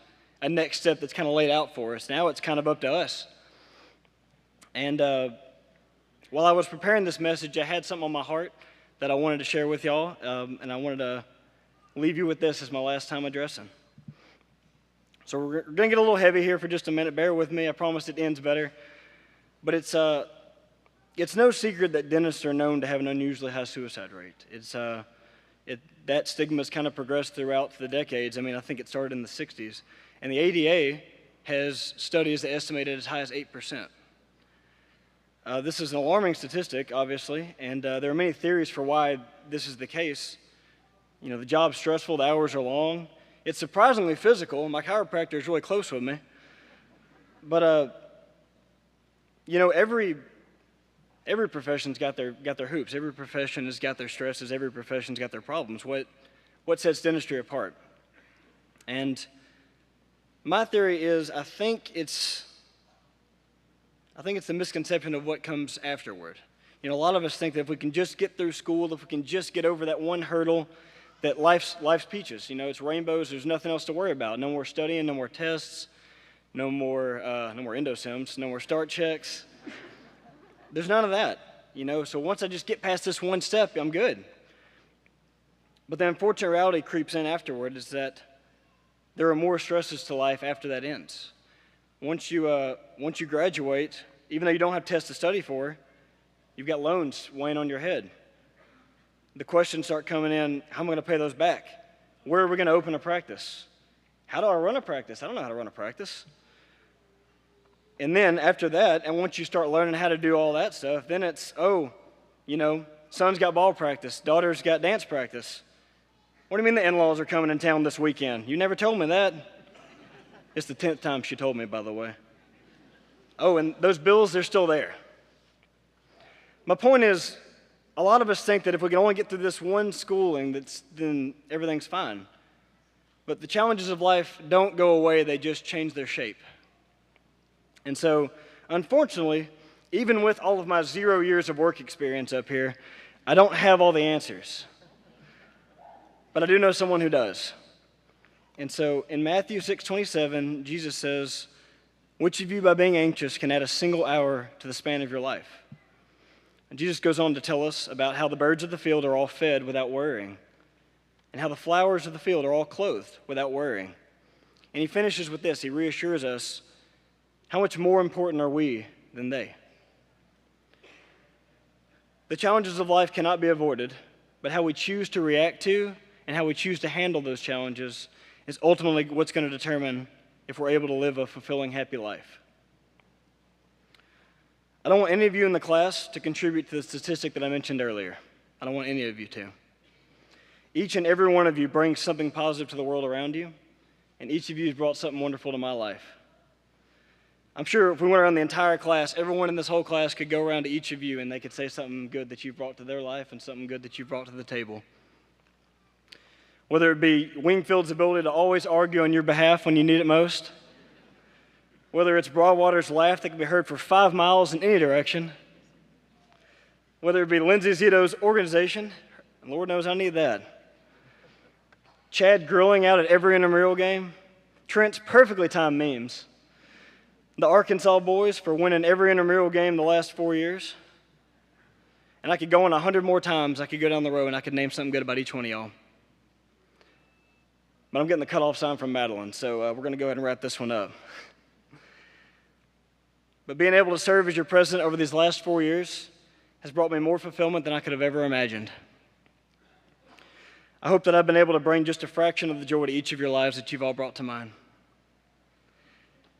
a next step that's kind of laid out for us. Now it's kind of up to us. And while I was preparing this message, I had something on my heart that I wanted to share with y'all, and I wanted to leave you with this as my last time addressing. So we're going to get a little heavy here for just a minute. Bear with me. I promise it ends better. But it's no secret that dentists are known to have an unusually high suicide rate. That stigma's kind of progressed throughout the decades. I think it started in the 60s. And the ADA has studies that estimate it as high as 8%. This is an alarming statistic, obviously, and there are many theories for why this is the case. The job's stressful, the hours are long. It's surprisingly physical. My chiropractor is really close with me. But, every profession's got their hoops. Every profession has got their stresses. Every profession's got their problems. What sets dentistry apart? And my theory is I think it's the misconception of what comes afterward. A lot of us think that if we can just get through school, if we can just get over that one hurdle, that life's peaches. It's rainbows. There's nothing else to worry about. No more studying, no more tests, no more endosims, no more start checks. There's none of that. So once I just get past this one step, I'm good. But the unfortunate reality creeps in afterward is that there are more stresses to life after that ends. Once you graduate, even though you don't have tests to study for, you've got loans weighing on your head. The questions start coming in, how am I going to pay those back? Where are we going to open a practice? How do I run a practice? I don't know how to run a practice. And then after that, and once you start learning how to do all that stuff, then it's, son's got ball practice, daughter's got dance practice. What do you mean the in-laws are coming in town this weekend? You never told me that. It's the 10th time she told me, by the way. Oh, and those bills, they're still there. My point is, a lot of us think that if we can only get through this one schooling, then everything's fine. But the challenges of life don't go away, they just change their shape. And so, unfortunately, even with all of my 0 years of work experience up here, I don't have all the answers. But I do know someone who does. And so in Matthew 6:27, Jesus says, "Which of you by being anxious can add a single hour to the span of your life?" And Jesus goes on to tell us about how the birds of the field are all fed without worrying, and how the flowers of the field are all clothed without worrying. And he finishes with this. He reassures us, how much more important are we than they? The challenges of life cannot be avoided, but how we choose to react to and how we choose to handle those challenges is ultimately what's going to determine if we're able to live a fulfilling, happy life. I don't want any of you in the class to contribute to the statistic that I mentioned earlier. I don't want any of you to. Each and every one of you brings something positive to the world around you, and each of you has brought something wonderful to my life. I'm sure if we went around the entire class, everyone in this whole class could go around to each of you and they could say something good that you've brought to their life and something good that you've brought to the table. Whether it be Wingfield's ability to always argue on your behalf when you need it most, whether it's Broadwater's laugh that can be heard for 5 miles in any direction, whether it be Lindsay Zito's organization, and Lord knows I need that, Chad grilling out at every intramural game, Trent's perfectly timed memes, the Arkansas boys for winning every intramural game the last 4 years, and I could go on 100 more times. I could go down the row and I could name something good about each one of y'all. But I'm getting the cutoff sign from Madeline, so we're going to go ahead and wrap this one up. But being able to serve as your president over these last 4 years has brought me more fulfillment than I could have ever imagined. I hope that I've been able to bring just a fraction of the joy to each of your lives that you've all brought to mine.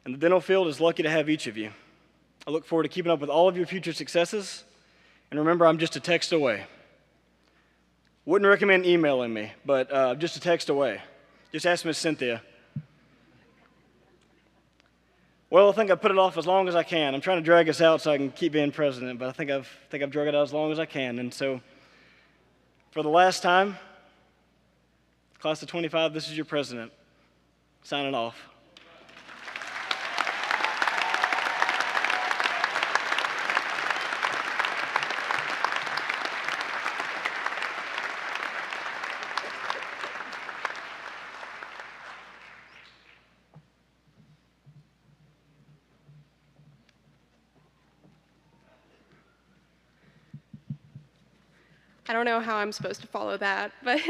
And the dental field is lucky to have each of you. I look forward to keeping up with all of your future successes. And remember, I'm just a text away. Wouldn't recommend emailing me, but just a text away. Just ask Miss Cynthia. Well, I think I've put it off as long as I can. I'm trying to drag us out so I can keep being president, but I think I've drug it out as long as I can. And so, for the last time, class of 25, this is your president, signing off. I don't know how I'm supposed to follow that, but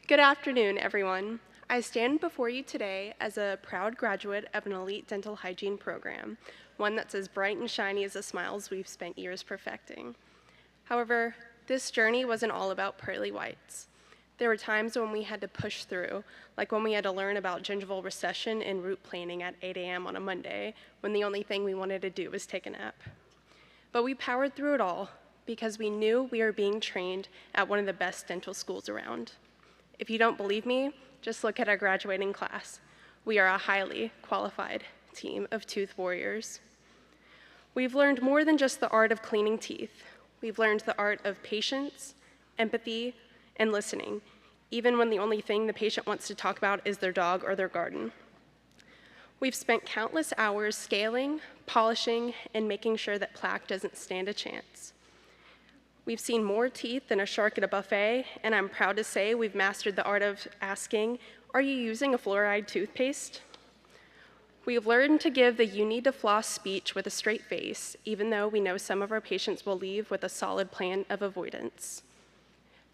good afternoon, everyone. I stand before you today as a proud graduate of an elite dental hygiene program, one that's as bright and shiny as the smiles we've spent years perfecting. However, this journey wasn't all about pearly whites. There were times when we had to push through, like when we had to learn about gingival recession and root planing at 8 a.m. on a Monday, when the only thing we wanted to do was take a nap. But we powered through it all, because we knew we were being trained at one of the best dental schools around. If you don't believe me, just look at our graduating class. We are a highly qualified team of tooth warriors. We've learned more than just the art of cleaning teeth. We've learned the art of patience, empathy, and listening, even when the only thing the patient wants to talk about is their dog or their garden. We've spent countless hours scaling, polishing, and making sure that plaque doesn't stand a chance. We've seen more teeth than a shark at a buffet, and I'm proud to say we've mastered the art of asking, "Are you using a fluoride toothpaste?" We've learned to give the "you need to floss" speech with a straight face, even though we know some of our patients will leave with a solid plan of avoidance.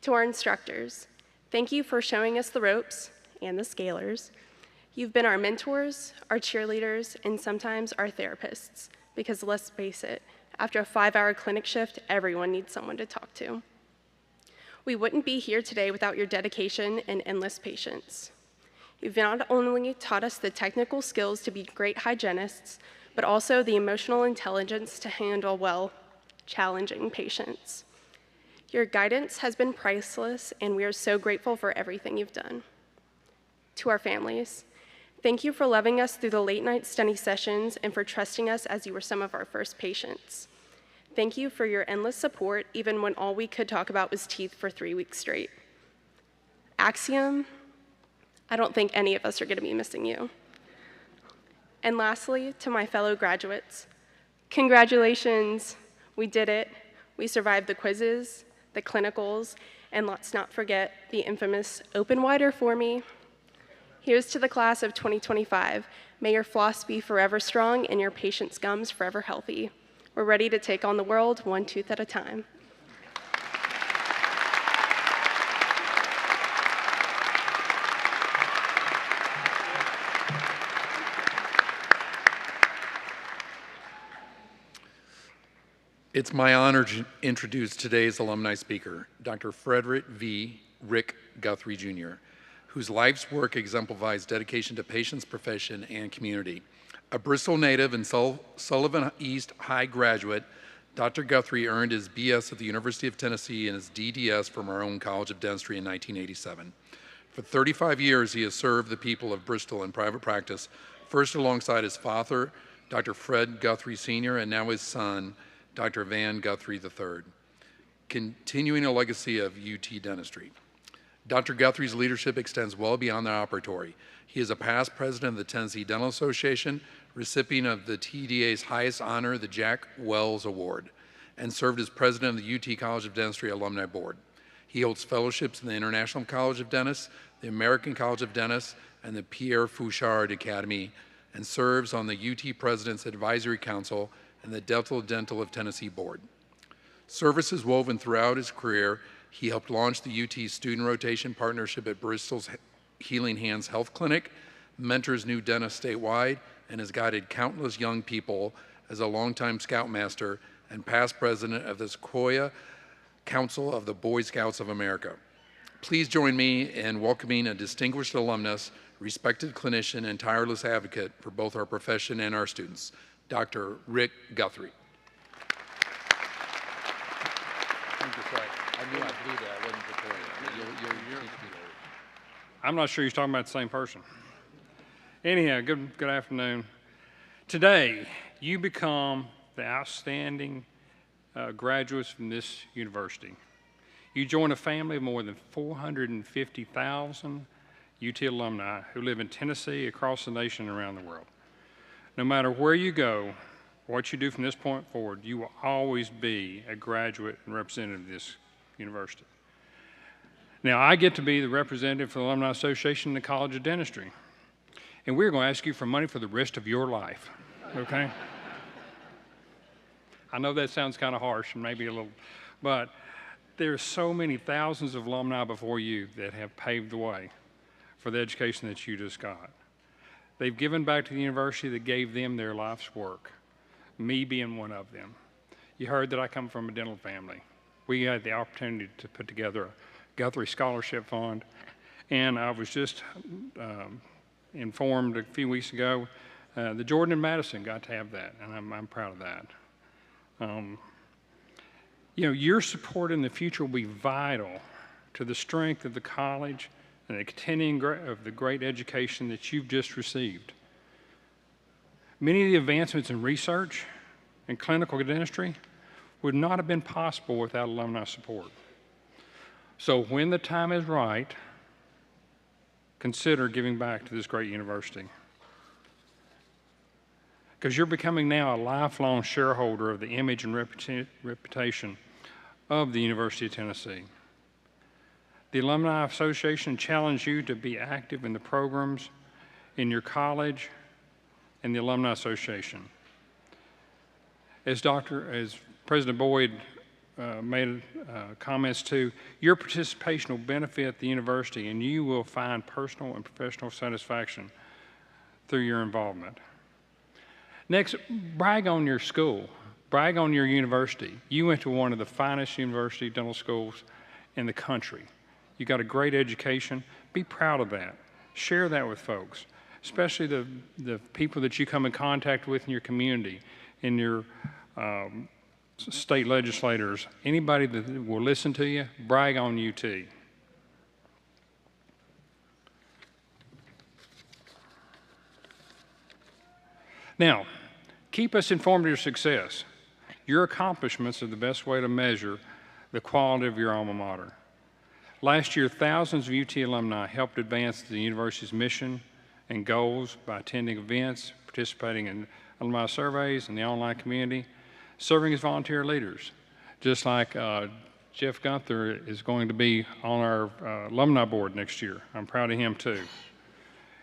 To our instructors, thank you for showing us the ropes and the scalers. You've been our mentors, our cheerleaders, and sometimes our therapists, because let's face it, after a 5-hour clinic shift, everyone needs someone to talk to. We wouldn't be here today without your dedication and endless patience. You've not only taught us the technical skills to be great hygienists, but also the emotional intelligence to handle, well, challenging patients. Your guidance has been priceless, and we are so grateful for everything you've done. To our families, thank you for loving us through the late-night study sessions and for trusting us as you were some of our first patients. Thank you for your endless support, even when all we could talk about was teeth for 3 weeks straight. Axiom, I don't think any of us are going to be missing you. And lastly, to my fellow graduates, congratulations, we did it. We survived the quizzes, the clinicals, and let's not forget the infamous "open wider for me." Here's to the class of 2025. May your floss be forever strong and your patient's gums forever healthy. We're ready to take on the world one tooth at a time. It's my honor to introduce today's alumni speaker, Dr. Frederick V. Rick Guthrie, Jr., whose life's work exemplifies dedication to patients, profession, and community. A Bristol native and Sullivan East High graduate, Dr. Guthrie earned his BS at the University of Tennessee and his DDS from our own College of Dentistry in 1987. For 35 years, he has served the people of Bristol in private practice, first alongside his father, Dr. Fred Guthrie Sr., and now his son, Dr. Van Guthrie III, continuing a legacy of UT Dentistry. Dr. Guthrie's leadership extends well beyond the operatory. He is a past president of the Tennessee Dental Association, recipient of the TDA's highest honor, the Jack Wells Award, and served as president of the UT College of Dentistry Alumni Board. He holds fellowships in the International College of Dentists, the American College of Dentists, and the Pierre Fouchard Academy, and serves on the UT President's Advisory Council and the Dental of Tennessee Board. Services woven throughout his career, he helped launch the UT Student Rotation Partnership at Bristol's Healing Hands Health Clinic, mentors new dentists statewide, and has guided countless young people as a longtime Scoutmaster and past president of the Sequoia Council of the Boy Scouts of America. Please join me in welcoming a distinguished alumnus, respected clinician, and tireless advocate for both our profession and our students, Dr. Rick Guthrie. I knew I'd do that. I wasn't prepared. You'll teach me later. I'm not sure he's talking about the same person. Anyhow, good afternoon. Today, you become the outstanding graduates from this university. You join a family of more than 450,000 UT alumni who live in Tennessee, across the nation, and around the world. No matter where you go, what you do from this point forward, you will always be a graduate and representative of this university. Now, I get to be the representative for the Alumni Association in the College of Dentistry, and we're going to ask you for money for the rest of your life, okay? I know that sounds kind of harsh and maybe a little, but there's so many thousands of alumni before you that have paved the way for the education that you just got. They've given back to the university that gave them their life's work, me being one of them. You heard that I come from a dental family. We had the opportunity to put together a Guthrie Scholarship Fund, and I was just informed a few weeks ago that Jordan and Madison got to have that, and I'm proud of that. You know, your support in the future will be vital to the strength of the college and the continuing of the great education that you've just received. Many of the advancements in research and clinical dentistry would not have been possible without alumni support. So when the time is right, consider giving back to this great university. Because you're becoming now a lifelong shareholder of the image and reputation of the University of Tennessee. The Alumni Association challenged you to be active in the programs in your college and the Alumni Association. As President Boyd made comments to, your participation will benefit the university and you will find personal and professional satisfaction through your involvement. Next, brag on your school. Brag on your university. You went to one of the finest university dental schools in the country. You got a great education. Be proud of that. Share that with folks, especially the people that you come in contact with in your community, in your state legislators, anybody that will listen to you, brag on UT. Now, keep us informed of your success. Your accomplishments are the best way to measure the quality of your alma mater. Last year, thousands of UT alumni helped advance the university's mission and goals by attending events, participating in alumni surveys in the online community, serving as volunteer leaders, just like Jeff Gunther is going to be on our alumni board next year. I'm proud of him too.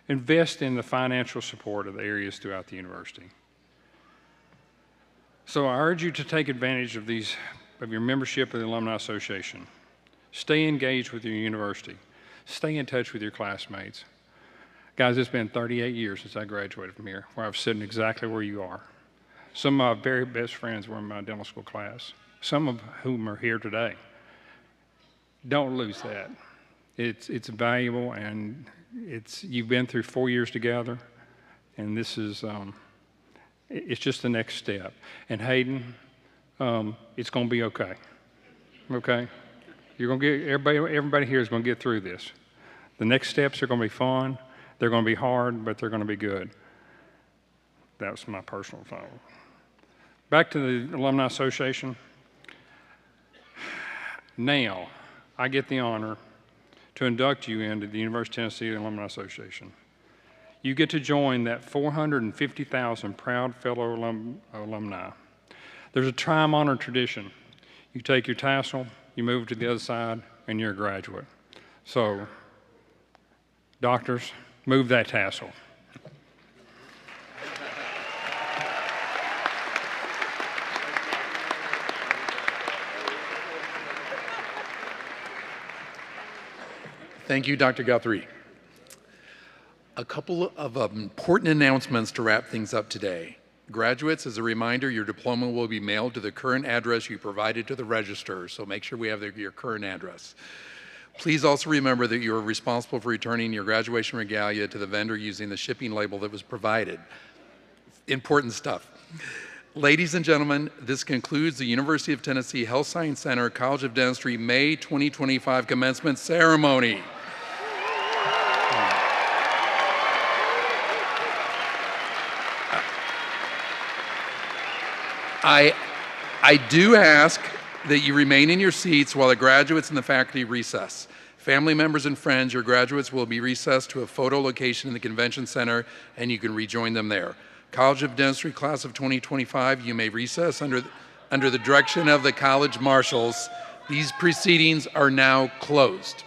Invest in the financial support of the areas throughout the university. So I urge you to take advantage of your membership of the Alumni Association. Stay engaged with your university. Stay in touch with your classmates. Guys, it's been 38 years since I graduated from here, where I've sitting exactly where you are. Some of my very best friends were in my dental school class, some of whom are here today. Don't lose that. It's valuable, and you've been through 4 years together, and this is It's just the next step. And Hayden, it's going to be okay. Okay? You're going to get, everybody here is going to get through this. The next steps are going to be fun. They're going to be hard, but they're going to be good. That's my personal thought. Back to the Alumni Association. Now, I get the honor to induct you into the University of Tennessee Alumni Association. You get to join that 450,000 proud fellow alumni. There's a time-honored tradition. You take your tassel, you move to the other side, and you're a graduate. So, doctors, move that tassel. Thank you, Dr. Guthrie. A couple of important announcements to wrap things up today. Graduates, as a reminder, your diploma will be mailed to the current address you provided to the register, so make sure we have your current address. Please also remember that you are responsible for returning your graduation regalia to the vendor using the shipping label that was provided. Important stuff. Ladies and gentlemen, this concludes the University of Tennessee Health Science Center College of Dentistry May 2025 commencement ceremony. I do ask that you remain in your seats while the graduates and the faculty recess. Family members and friends, your graduates will be recessed to a photo location in the Convention Center, and you can rejoin them there. College of Dentistry class of 2025, you may recess under the direction of the college marshals. These proceedings are now closed.